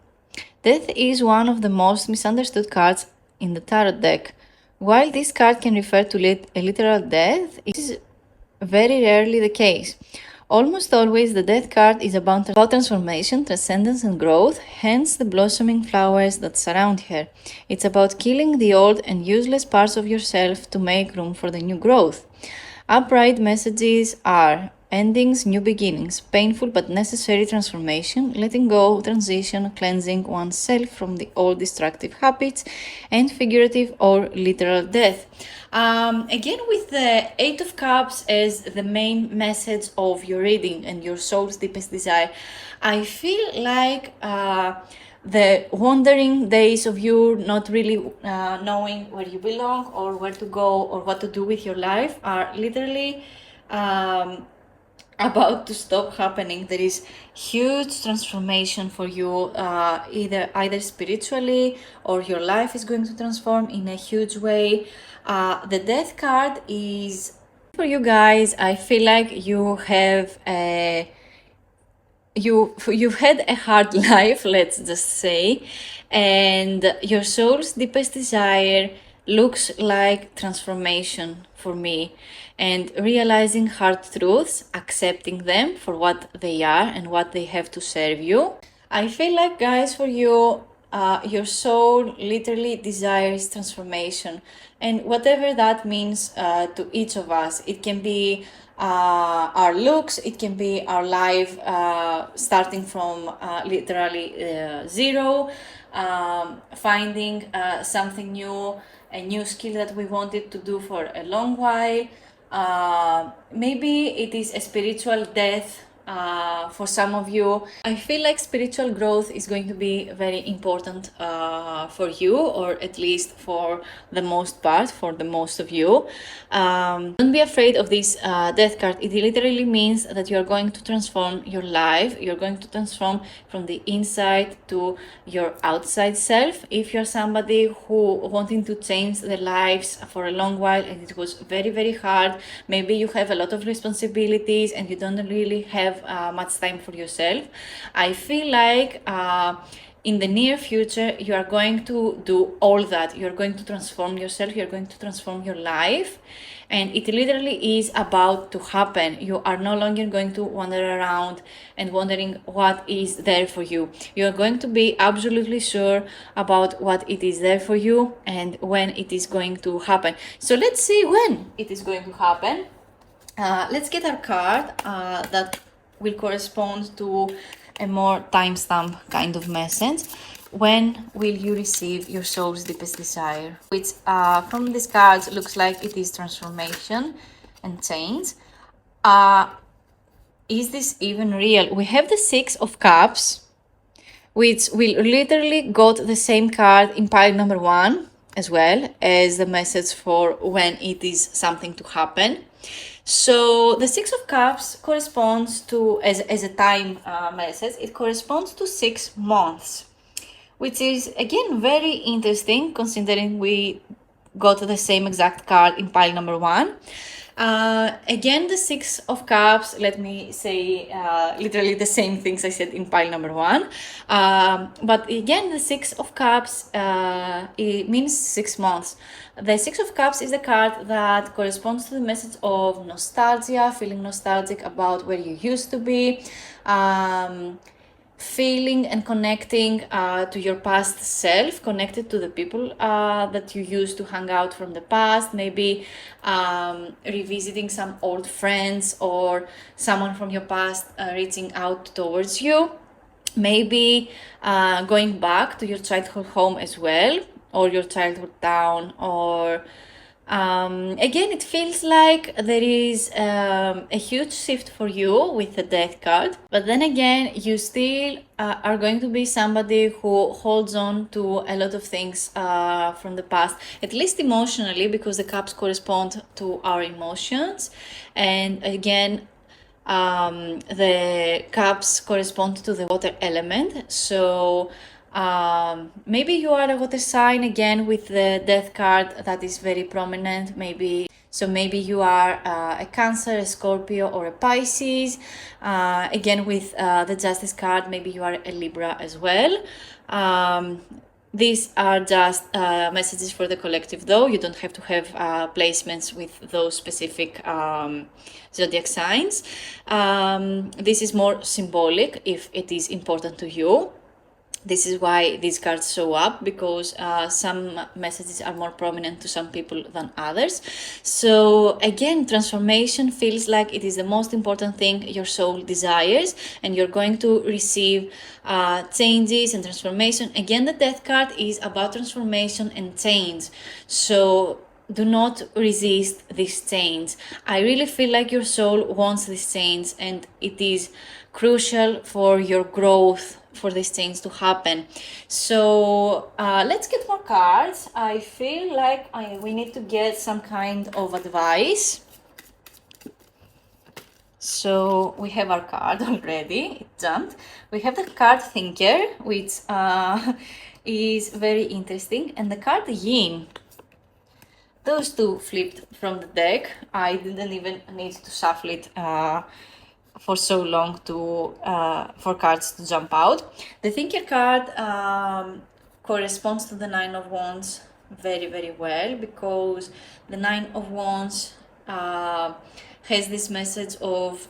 Death is one of the most misunderstood cards in the tarot deck. While this card can refer to a literal death, it is very rarely the case. Almost always the death card is about transformation, transcendence and growth, hence the blossoming flowers that surround her. It's about killing the old and useless parts of yourself to make room for the new growth. Upright messages are endings, new beginnings, painful but necessary transformation, letting go, transition, cleansing oneself from the old destructive habits, and figurative or literal death. Again, with the Eight of Cups as the main message of your reading and your soul's deepest desire, I feel like the wandering days of you not really knowing where you belong or where to go or what to do with your life are literally about to stop happening. There is huge transformation for you, either spiritually, or your life is going to transform in a huge way. The death card is for you guys. I feel like you have you've had a hard life, let's just say, and your soul's deepest desire looks like transformation for me, and realizing hard truths, accepting them for what they are and what they have to serve you. I feel like, guys, for you, your soul literally desires transformation, and whatever that means to each of us. It can be our looks, it can be our life starting from literally zero, finding something new, a new skill that we wanted to do for a long while. Maybe it is a spiritual death for some of you. I feel like spiritual growth is going to be very important for you, or at least for the most part, for the most of you. Don't be afraid of this death card. It literally means that you are going to transform your life. You're going to transform from the inside to your outside self. If you're somebody who wanting to change their lives for a long while and it was very, very hard, maybe you have a lot of responsibilities and you don't really have much time for yourself, I feel like in the near future you are going to do all that. You're going to transform yourself, you're going to transform your life, and it literally is about to happen. You are no longer going to wander around and wondering what is there for you. You're going to be absolutely sure about what it is there for you and when it is going to happen. So let's see when it is going to happen. Let's get our card that will correspond to a more timestamp kind of message. When will you receive your soul's deepest desire? Which from these cards looks like it is transformation and change. Is this even real? We have the Six of Cups, which will literally got the same card in pile number 1 as well as the message for when it is something to happen. So the Six of Cups corresponds to, as a time message, it corresponds to 6 months, which is again very interesting considering we got the same exact card in pile number 1. Again, the Six of Cups, let me say literally the same things I said in pile number 1. But again, the Six of Cups, it means 6 months. The Six of Cups is the card that corresponds to the message of nostalgia, feeling nostalgic about where you used to be, feeling and connecting to your past self, connected to the people that you used to hang out from the past, maybe revisiting some old friends or someone from your past reaching out towards you, maybe going back to your childhood home as well, or your childhood town, or again, it feels like there is a huge shift for you with the Death card, but then again, you still are going to be somebody who holds on to a lot of things from the past, at least emotionally, because the cups correspond to our emotions. And again, the cups correspond to the water element. So maybe you are a water sign, again with the Death card that is very prominent. Maybe you are a Cancer, a Scorpio, or a Pisces. Again with the Justice card, maybe you are a Libra as well. These are just messages for the collective, though. You don't have to have placements with those specific zodiac signs. This is more symbolic if it is important to you. This is why these cards show up, because some messages are more prominent to some people than others. So again, transformation feels like it is the most important thing your soul desires, and you're going to receive changes and transformation. Again, the Death card is about transformation and change. So do not resist this change. I really feel like your soul wants this change, and it is crucial for your growth for this change to happen. So let's get more cards. I feel like we need to get some kind of advice. So we have our card already, it jumped. We have the card Thinker, which is very interesting, and the card Yin. Those two flipped from the deck. I didn't even need to shuffle it for so long to for cards to jump out. The Thinker card corresponds to the Nine of Wands very, very well, because the Nine of Wands has this message of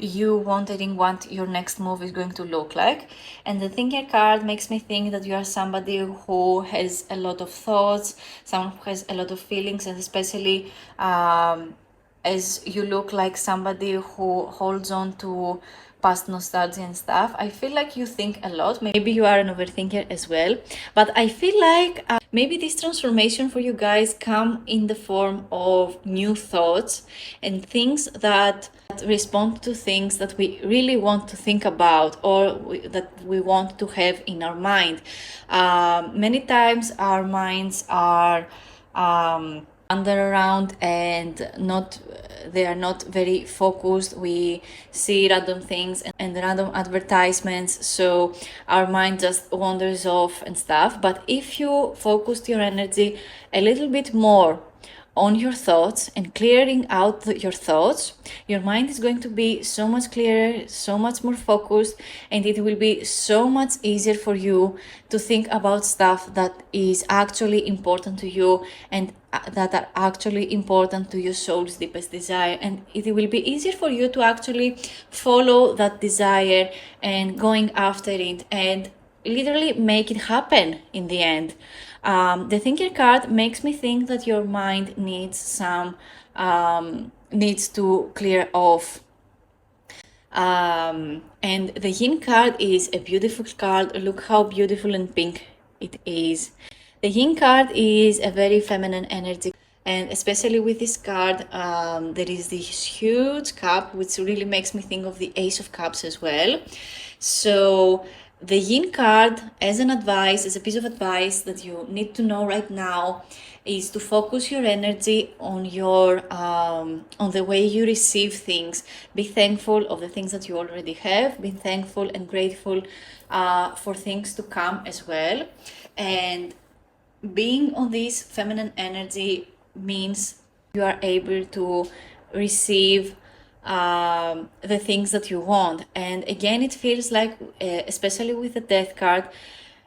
you wondering what your next move is going to look like. And the Thinker card makes me think that you are somebody who has a lot of thoughts, someone who has a lot of feelings, and especially as you look like somebody who holds on to past nostalgia and stuff. I feel like you think a lot. Maybe you are an overthinker as well, but I feel like maybe this transformation for you guys come in the form of new thoughts and things that respond to things that we really want to think about, or that we want to have in our mind. Many times our minds are wander around and they are not very focused. We see random things and random advertisements, so our mind just wanders off and stuff. But if you focus your energy a little bit more on your thoughts and clearing out your thoughts, your mind is going to be so much clearer, so much more focused, and it will be so much easier for you to think about stuff that is actually important to you and that are actually important to your soul's deepest desire. And it will be easier for you to actually follow that desire and going after it and literally make it happen in the end. The Thinker card makes me think that your mind needs to clear off. And the Yin card is a beautiful card. Look how beautiful and pink it is. The Yin card is a very feminine energy, and especially with this card, there is this huge cup, which really makes me think of the Ace of Cups as well. So the Yin card, as an advice, as a piece of advice that you need to know right now, is to focus your energy on your on the way you receive things. Be thankful of the things that you already have. Be thankful and grateful for things to come as well. And being on this feminine energy means you are able to receive the things that you want. And again, it feels like, especially with the Death card,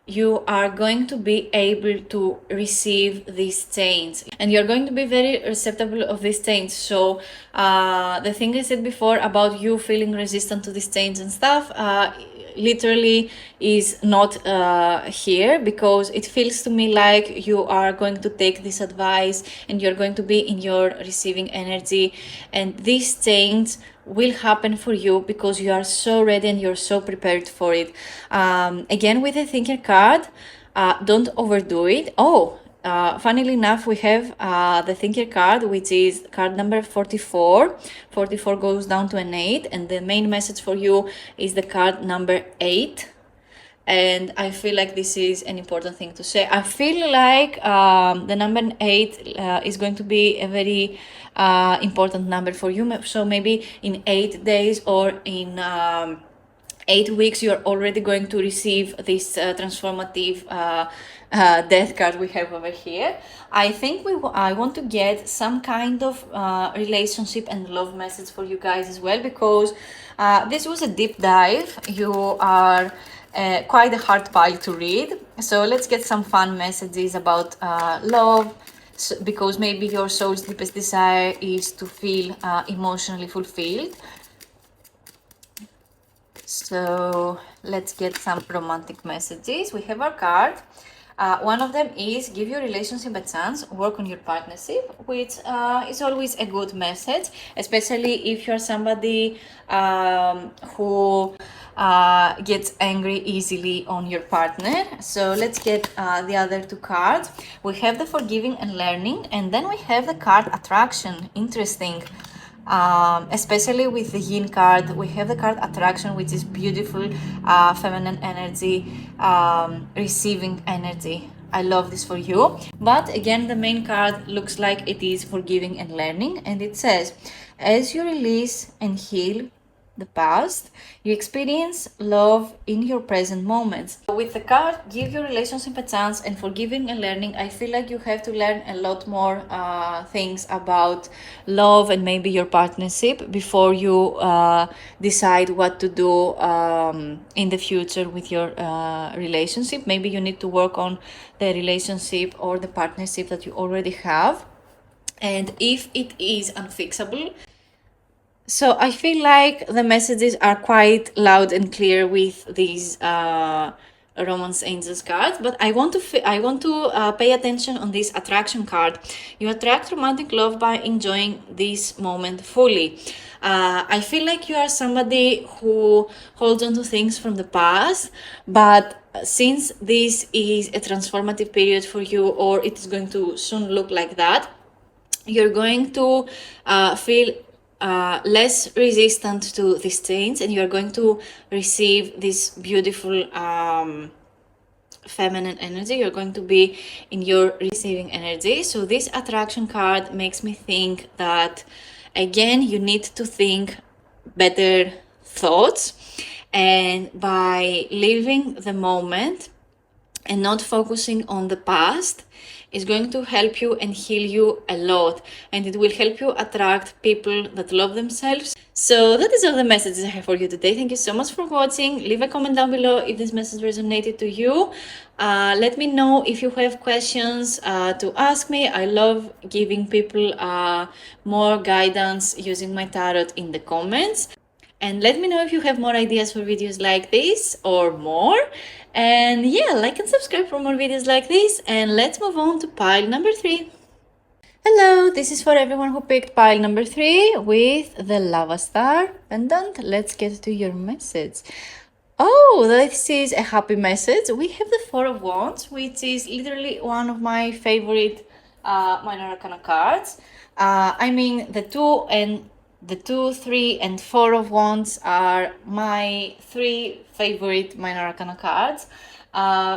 you are going to be able to receive these change, and you're going to be very receptive of these change. So the thing I said before about you feeling resistant to this change and stuff, literally is not here, because it feels to me like you are going to take this advice and you're going to be in your receiving energy, and this change will happen for you because you are so ready and you're so prepared for it. Again, with the thinker card, don't overdo it. Funnily enough, we have the thinker card, which is card number 44. 44 goes down to an 8, and the main message for you is the card number 8. And I feel like this is an important thing to say. I feel like the number 8 is going to be a very important number for you. So maybe in 8 days or in 8 weeks, you're already going to receive this transformative death card we have over here. I think I want to get some kind of relationship and love message for you guys as well, because this was a deep dive. You are quite a hard pile to read. So let's get some fun messages about love, because maybe your soul's deepest desire is to feel emotionally fulfilled. So let's get some romantic messages. We have our card. One of them is give your relationship a chance, work on your partnership, which is always a good message, especially if you're somebody who gets angry easily on your partner. So let's get the other two cards. We have the forgiving and learning, and then we have the card attraction. Interesting. Especially with the yin card, we have the card attraction, which is beautiful feminine energy, receiving energy. I love this for you. But again, the main card looks like it is forgiving and learning, and it says, as you release and heal the past, you experience love in your present moments. With the card give your relationship a chance and forgiving and learning, I feel like you have to learn a lot more things about love and maybe your partnership before you decide what to do in the future with your relationship. Maybe you need to work on the relationship or the partnership that you already have, and if it is unfixable. So I feel like the messages are quite loud and clear with these Romance Angels cards, but I want to pay attention on this attraction card. You attract romantic love by enjoying this moment fully. I feel like you are somebody who holds on to things from the past, but since this is a transformative period for you, or it is going to soon look like that, you're going to feel less resistant to these change, and you're going to receive this beautiful feminine energy. You're going to be in your receiving energy. So this attraction card makes me think that, again, you need to think better thoughts, and by living the moment and not focusing on the past is going to help you and heal you a lot, and it will help you attract people that love themselves. So that is all the messages I have for you today. Thank you so much for watching. Leave a comment down below if this message resonated to you. Let me know if you have questions to ask me. I love giving people more guidance using my tarot in the comments. And let me know if you have more ideas for videos like this or more. And yeah, like and subscribe for more videos like this. And let's move on to pile number 3. Hello, this is for everyone who picked pile number 3 with the lava star pendant. Let's get to your message. Oh, this is a happy message. We have the Four of Wands, which is literally one of my favorite minor arcana cards. I mean, the 2, 3, and 4 of Wands are my 3 favorite minor arcana cards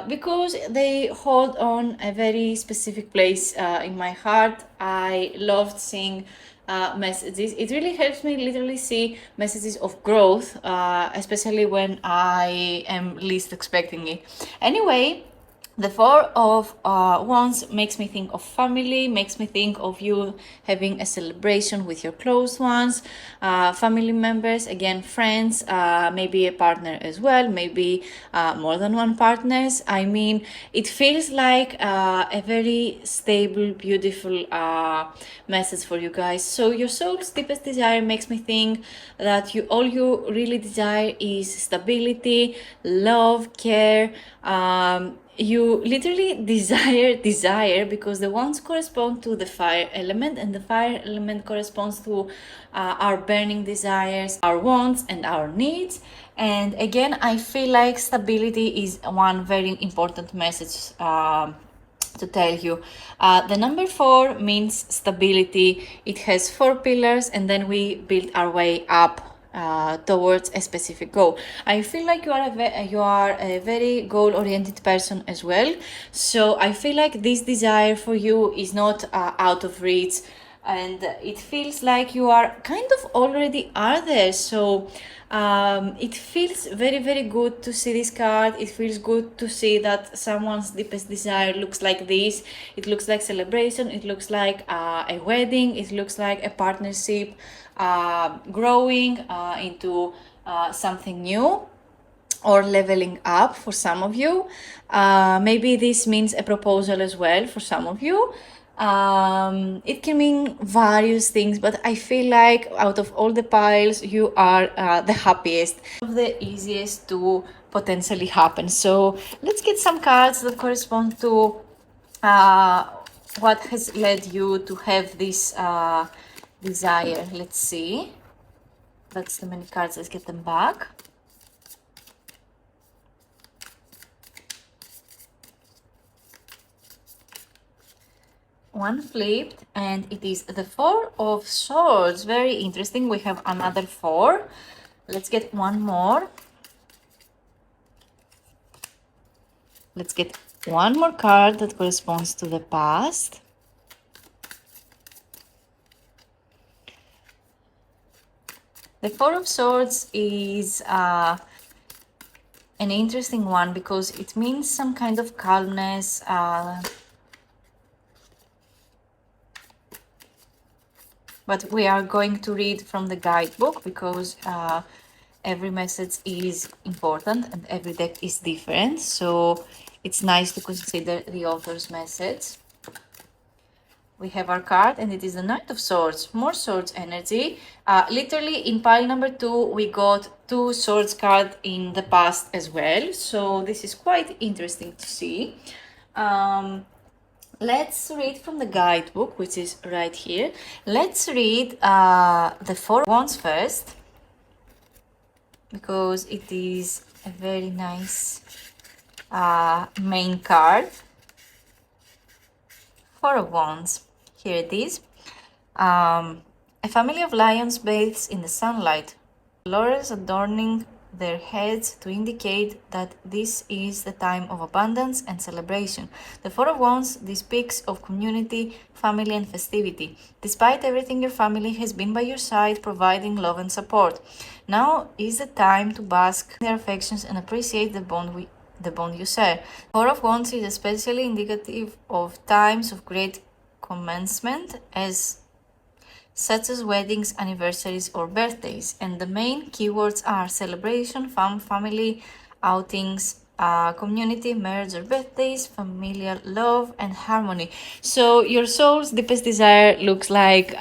because they hold on a very specific place in my heart. I loved seeing messages. It really helps me literally see messages of growth, especially when I am least expecting it. Anyway, The Four of Wands makes me think of family, makes me think of you having a celebration with your close ones, family members, again, friends, maybe a partner as well, maybe more than one partners. I mean, it feels like a very stable, beautiful message for you guys. So your soul's deepest desire makes me think that all you really desire is stability, love, care. You literally desire because the wands correspond to the fire element, and the fire element corresponds to our burning desires, our wants and our needs. And again, I feel like stability is one very important message to tell you. The number 4 means stability. It has 4 pillars, and then we build our way up towards a specific goal. I feel like you are a very goal-oriented person as well. So I feel like this desire for you is not out of reach, and it feels like you are kind of already are there. So it feels very, very good to see this card. It feels good to see that someone's deepest desire looks like this. It looks like celebration. It looks like a wedding. It looks like a partnership growing into something new, or leveling up for some of you. Maybe this means a proposal as well for some of you. It can mean various things, but I feel like out of all the piles, you are the happiest, the easiest to potentially happen. So let's get some cards that correspond to what has led you to have this desire. Let's see. That's too many cards. Let's get them back. One flipped, and it is the Four of Swords. Very interesting. We have another 4. Let's get one more. Let's get one more card that corresponds to the past. The Four of Swords is an interesting one because it means some kind of calmness, but we are going to read from the guidebook because every message is important and every deck is different. So it's nice to consider the author's message. We have our card, and it is the Knight of Swords, more swords energy. Literally in pile number 2, we got 2 swords card in the past as well. So this is quite interesting to see. Let's read from the guidebook, which is right here. Let's read the 4 Wands first, because it is a very nice main card. 4 of Wands. Here it is. A family of lions bathes in the sunlight, laurels adorning their heads to indicate that this is the time of abundance and celebration. The Four of Wands, this speaks of community, family, and festivity. Despite everything, your family has been by your side, providing love and support. Now is the time to bask in their affections and appreciate the bond you share. Four of Wands is especially indicative of times of great commencement, such as weddings, anniversaries, or birthdays. And the main keywords are celebration, family, outings, community, marriage or birthdays, familial love, and harmony. So your soul's deepest desire looks like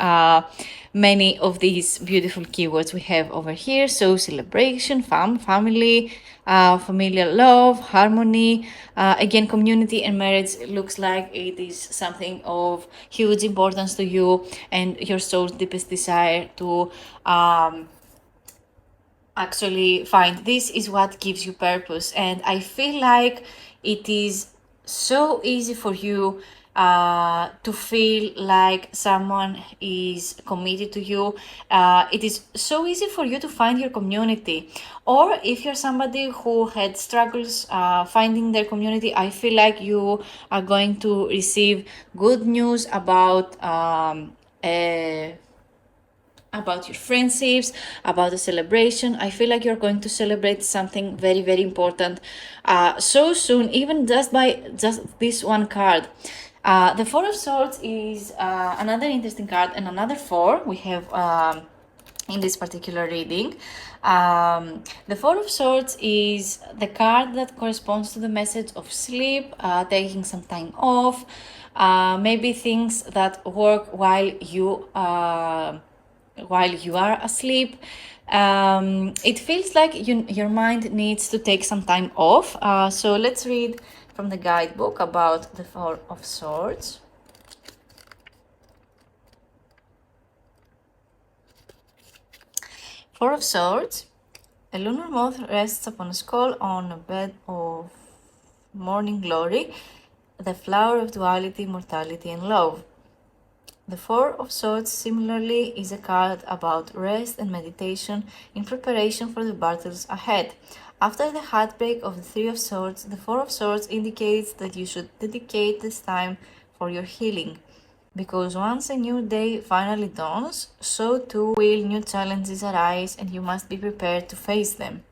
many of these beautiful keywords we have over here. So celebration, family, familial love, harmony, again, community and marriage looks like it is something of huge importance to you and your soul's deepest desire to actually find. This is what gives you purpose, and I feel like it is so easy for you to feel like someone is committed to you. It is so easy for you to find your community, or if you're somebody who had struggles finding their community, I feel like you are going to receive good news about about your friendships, about a celebration. I feel like you're going to celebrate something very, very important so soon, even just by just this one card. The Four of Swords is another interesting card, and another four we have in this particular reading. The Four of Swords is the card that corresponds to the message of sleep, taking some time off, maybe things that work while you are asleep. It feels like your mind needs to take some time off. So let's read from the guidebook about the Four of Swords. Four of Swords. A lunar moth rests upon a skull on a bed of morning glory, the flower of duality, mortality, and love. The Four of Swords similarly is a card about rest and meditation in preparation for the battles ahead. After the heartbreak of the Three of Swords, the Four of Swords indicates that you should dedicate this time for your healing. Because once a new day finally dawns, so too will new challenges arise and you must be prepared to face them.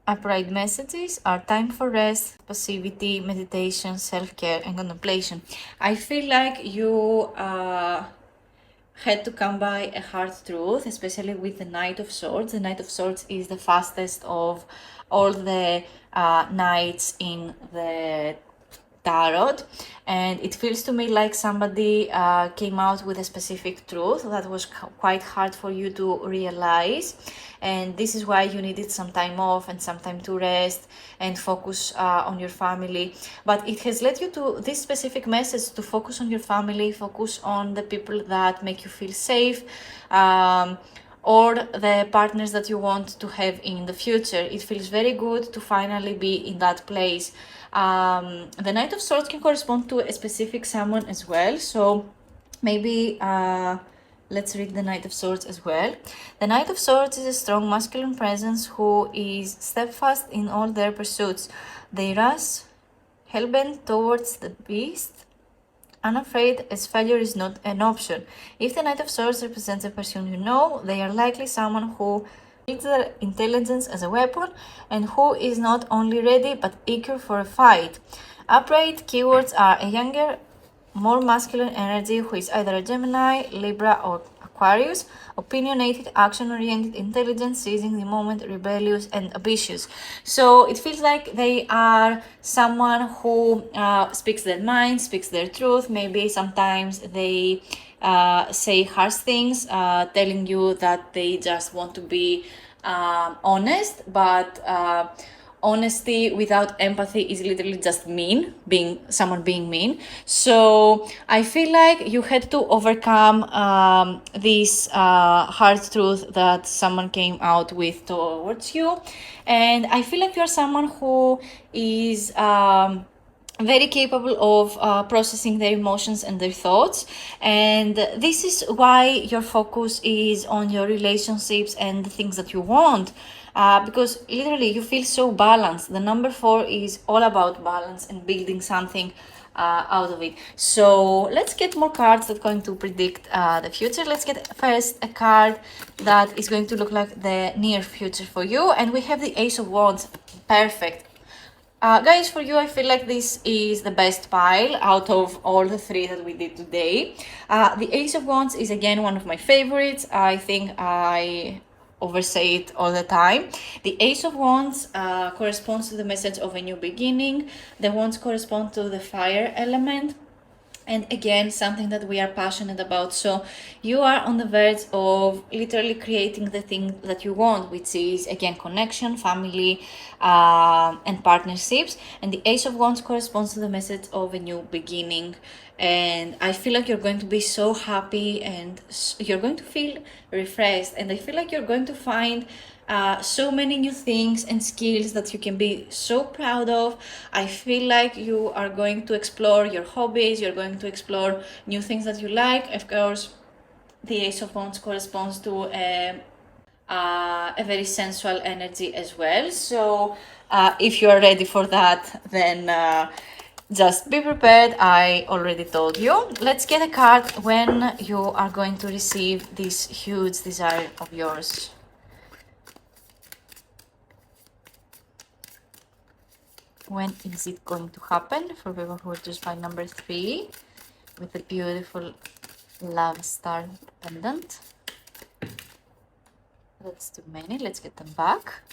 Upright messages are time for rest, passivity, meditation, self-care, and contemplation. I feel like you had to come by a hard truth, especially with the Knight of Swords. The Knight of Swords is the fastest of all the knights in the tarot, and it feels to me like somebody came out with a specific truth that was quite hard for you to realize, and this is why you needed some time off and some time to rest and focus on your family. But it has led you to this specific message to focus on your family, focus on the people that make you feel safe, or the partners that you want to have in the future. It feels very good to finally be in that place. The Knight of Swords can correspond to a specific someone as well, so maybe let's read the Knight of Swords as well. The Knight of Swords is a strong masculine presence who is steadfast in all their pursuits. They rush hellbent towards the beast, unafraid, as failure is not an option. If the Knight of Swords represents a person you know, they are likely someone who uses their intelligence as a weapon and who is not only ready but eager for a fight. Upright keywords are a younger, more masculine energy who is either a Gemini, Libra, or Aquarius. Opinionated, action-oriented, intelligent, seizing the moment, rebellious, and ambitious. So it feels like they are someone who speaks their mind, speaks their truth. Maybe sometimes they say harsh things, telling you that they just want to be honest, but honesty without empathy is literally just mean, being mean. So I feel like you had to overcome this hard truth that someone came out with towards you, and I feel like you're someone who is very capable of processing their emotions and their thoughts, and this is why your focus is on your relationships and the things that you want, because literally you feel so balanced. The number 4 is all about balance and building something out of it. So let's get more cards that are going to predict the future. Let's get first a card that is going to look like the near future for you, and we have the Ace of Wands. Perfect. Guys, for you, I feel like this is the best pile out of all the 3 that we did today. The Ace of Wands is again one of my favorites. I think I oversay it all the time. The Ace of Wands corresponds to the message of a new beginning. The Wands correspond to the fire element. And again, something that we are passionate about. So you are on the verge of literally creating the thing that you want, which is, again, connection, family, and partnerships. And the Ace of Wands corresponds to the message of a new beginning. And I feel like you're going to be so happy and you're going to feel refreshed. And I feel like you're going to find so many new things and skills that you can be so proud of. I feel like you are going to explore your hobbies, you're going to explore new things that you like. Of course, the Ace of Wands corresponds to a very sensual energy as well. So if you are ready for that, then Just be prepared, I already told you. Let's get a card when you are going to receive this huge desire of yours. When is it going to happen? For people who are just by number 3 with a beautiful love star pendant. That's too many. Let's get them back.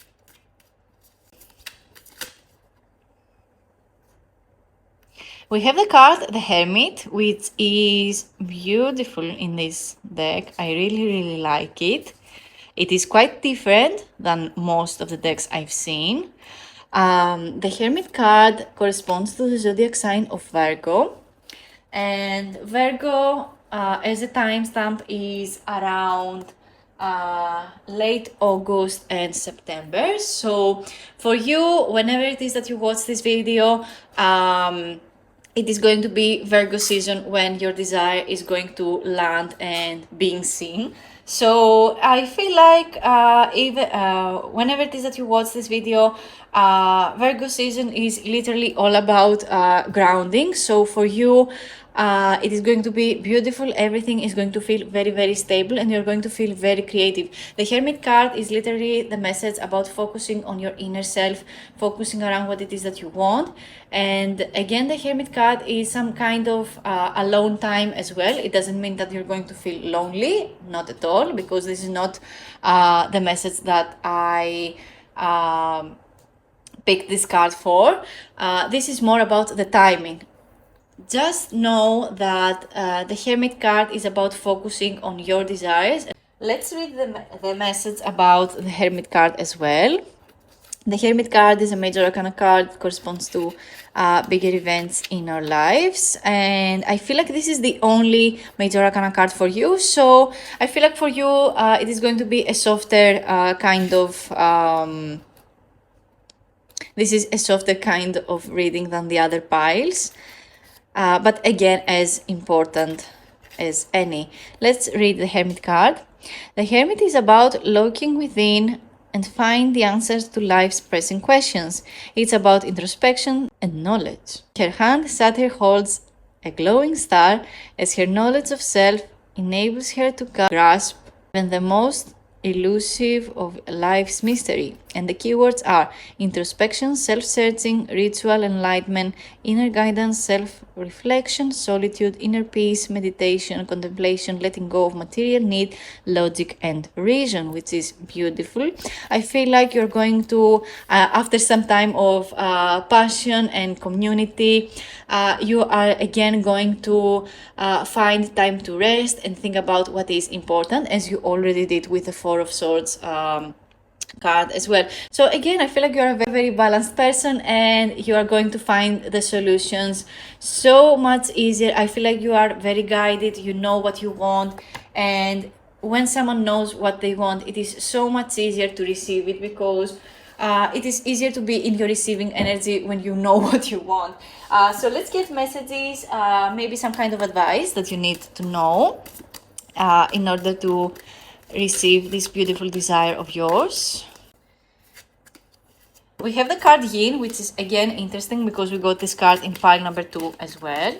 We have the card, the Hermit, which is beautiful in this deck. I really like it. It is quite different than most of the decks I've seen. The Hermit card corresponds to the zodiac sign of Virgo. And Virgo, as a timestamp, is around late August and September. So for you, whenever it is that you watch this video, it is going to be Virgo season when your desire is going to land and being seen. So I feel like even whenever it is that you watch this video, Virgo season is literally all about grounding. So for you, it is going to be beautiful. Everything is going to feel very stable, and you're going to feel very creative. The Hermit card is literally the message about focusing on your inner self, focusing around what it is that you want. And again, the Hermit card is some kind of alone time as well. It doesn't mean that you're going to feel lonely, not at all, because this is not the message that I picked this card for. This is more about the timing. Just know that the Hermit card is about focusing on your desires. Let's read the message about the Hermit card as well. The Hermit card is a major arcana card. It corresponds to bigger events in our lives. And I feel like this is the only major arcana card for you. So I feel like for you, it is going to be a softer kind of... this is a softer kind of reading than the other piles. But again, as important as any. Let's read the Hermit card. The Hermit is about looking within and find the answers to life's pressing questions. It's about introspection and knowledge. Her hand, Satyr, holds a glowing star as her knowledge of self enables her to grasp even the most elusive of life's mystery. And the keywords are introspection, self-searching, ritual, enlightenment, inner guidance, self-reflection, solitude, inner peace, meditation, contemplation, letting go of material need, logic, and reason, which is beautiful. I feel like you're going to, after some time of passion and community, you are again going to find time to rest and think about what is important, as you already did with the Four of Swords card as well. So again, I feel like you're a very balanced person, and you are going to find the solutions so much easier. I feel like you are very guided, you know what you want, and when someone knows what they want, it is so much easier to receive it, because it is easier to be in your receiving energy when you know what you want. So let's get messages, maybe some kind of advice that you need to know in order to receive this beautiful desire of yours. We have the card Yin, which is again interesting because we got this card in pile number 2 as well.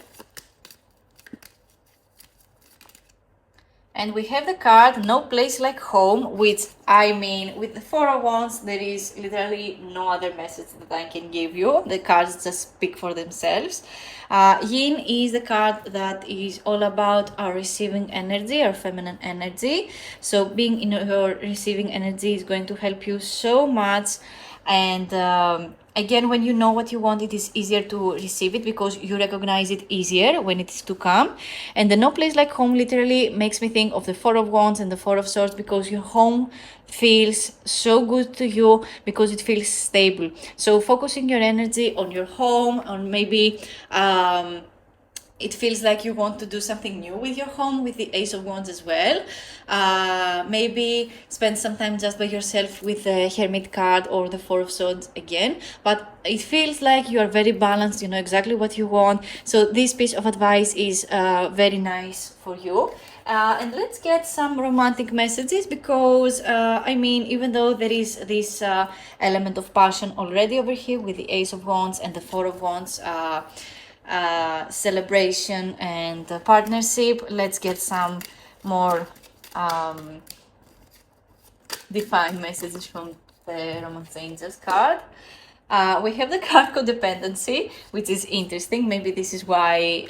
And we have the card No Place Like Home, which, I mean, with the Four of Wands, there is literally no other message that I can give you. The cards just speak for themselves. Yin is the card that is all about our receiving energy, our feminine energy. So being in your receiving energy is going to help you so much. And again, when you know what you want, it is easier to receive it because you recognize it easier when it is to come. And the No Place Like Home literally makes me think of the Four of Wands and the Four of Swords, because your home feels so good to you because it feels stable. So focusing your energy on your home, on maybe it feels like you want to do something new with your home, with the Ace of Wands as well. Maybe spend some time just by yourself with the Hermit card or the Four of Swords again. But it feels like you are very balanced, you know exactly what you want. So this piece of advice is very nice for you. And let's get some romantic messages, because I mean, even though there is this element of passion already over here with the Ace of Wands and the Four of Wands, celebration and partnership. Let's get some more defined messages from the Romance Angels card. We have the card codependency, which is interesting. Maybe this is why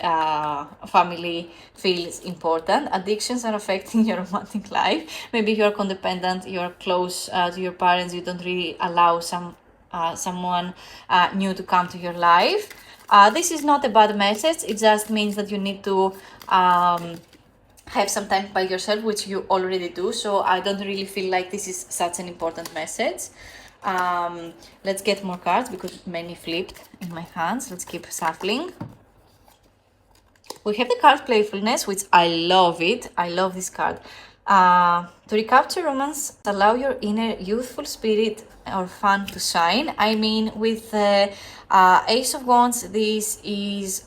family feels important. Addictions are affecting your romantic life. Maybe you're codependent, you're close to your parents, you don't really allow someone new to come to your life. This is not a bad message. It just means that you need to have some time by yourself, which you already do. So I don't really feel like this is such an important message. Let's get more cards because many flipped in my hands. Let's keep shuffling. We have the card playfulness, which I love it. I love this card. To recapture romance, allow your inner youthful spirit or fun to shine. I mean, with the Ace of Wands, this is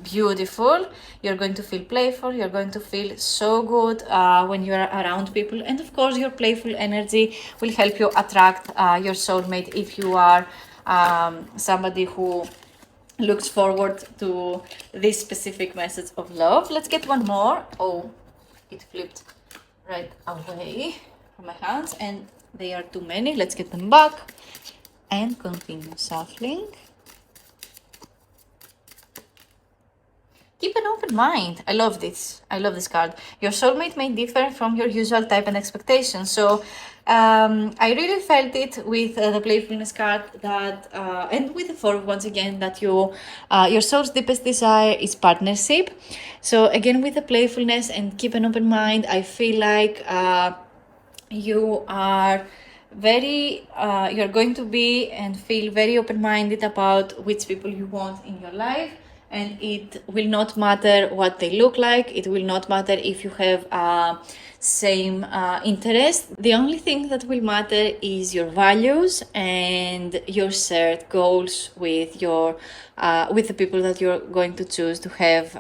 beautiful. You're going to feel playful. You're going to feel so good when you're around people, and of course your playful energy will help you attract your soulmate if you are somebody who looks forward to this specific message of love. Let's get one more. Oh, it flipped right away from my hands and they are too many. Let's get them back and continue shuffling. Keep an open mind. I love this. I love this card. Your soulmate may differ from your usual type and expectations. So I really felt it with the playfulness card that, and with the four once again, that your soul's deepest desire is partnership. So again, with the playfulness and keep an open mind, I feel like you are you're going to be and feel very open-minded about which people you want in your life. And it will not matter what they look like. It will not matter if you have same interest. The only thing that will matter is your values and your shared goals with your with the people that you're going to choose to have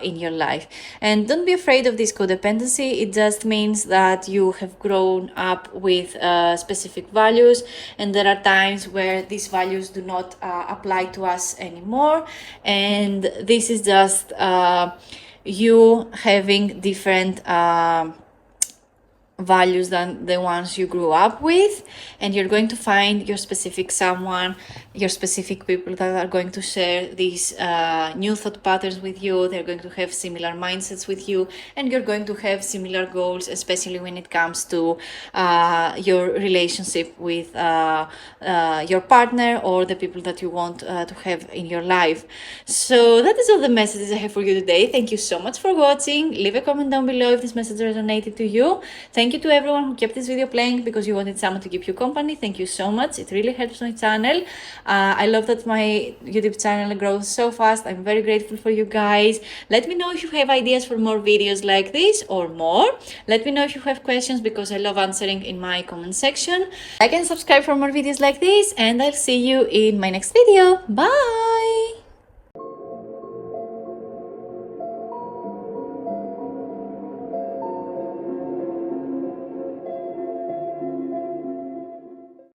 in your life. And don't be afraid of this codependency. It just means that you have grown up with specific values, and there are times where these values do not apply to us anymore. And this is just you having different values than the ones you grew up with, and you're going to find your specific someone, your specific people that are going to share these new thought patterns with you. They're going to have similar mindsets with you, and you're going to have similar goals, especially when it comes to your relationship with your partner or the people that you want to have in your life. So that is all the messages I have for you today. Thank you so much for watching. Leave a comment down below if this message resonated to you. Thank you to everyone who kept this video playing because you wanted someone to keep you company. Thank you so much. It really helps my channel. I love that my YouTube channel grows so fast. I'm very grateful for you guys. Let me know if you have ideas for more videos like this or more. Let me know if you have questions because I love answering in my comment section. Like and subscribe for more videos like this, and I'll see you in my next video. Bye!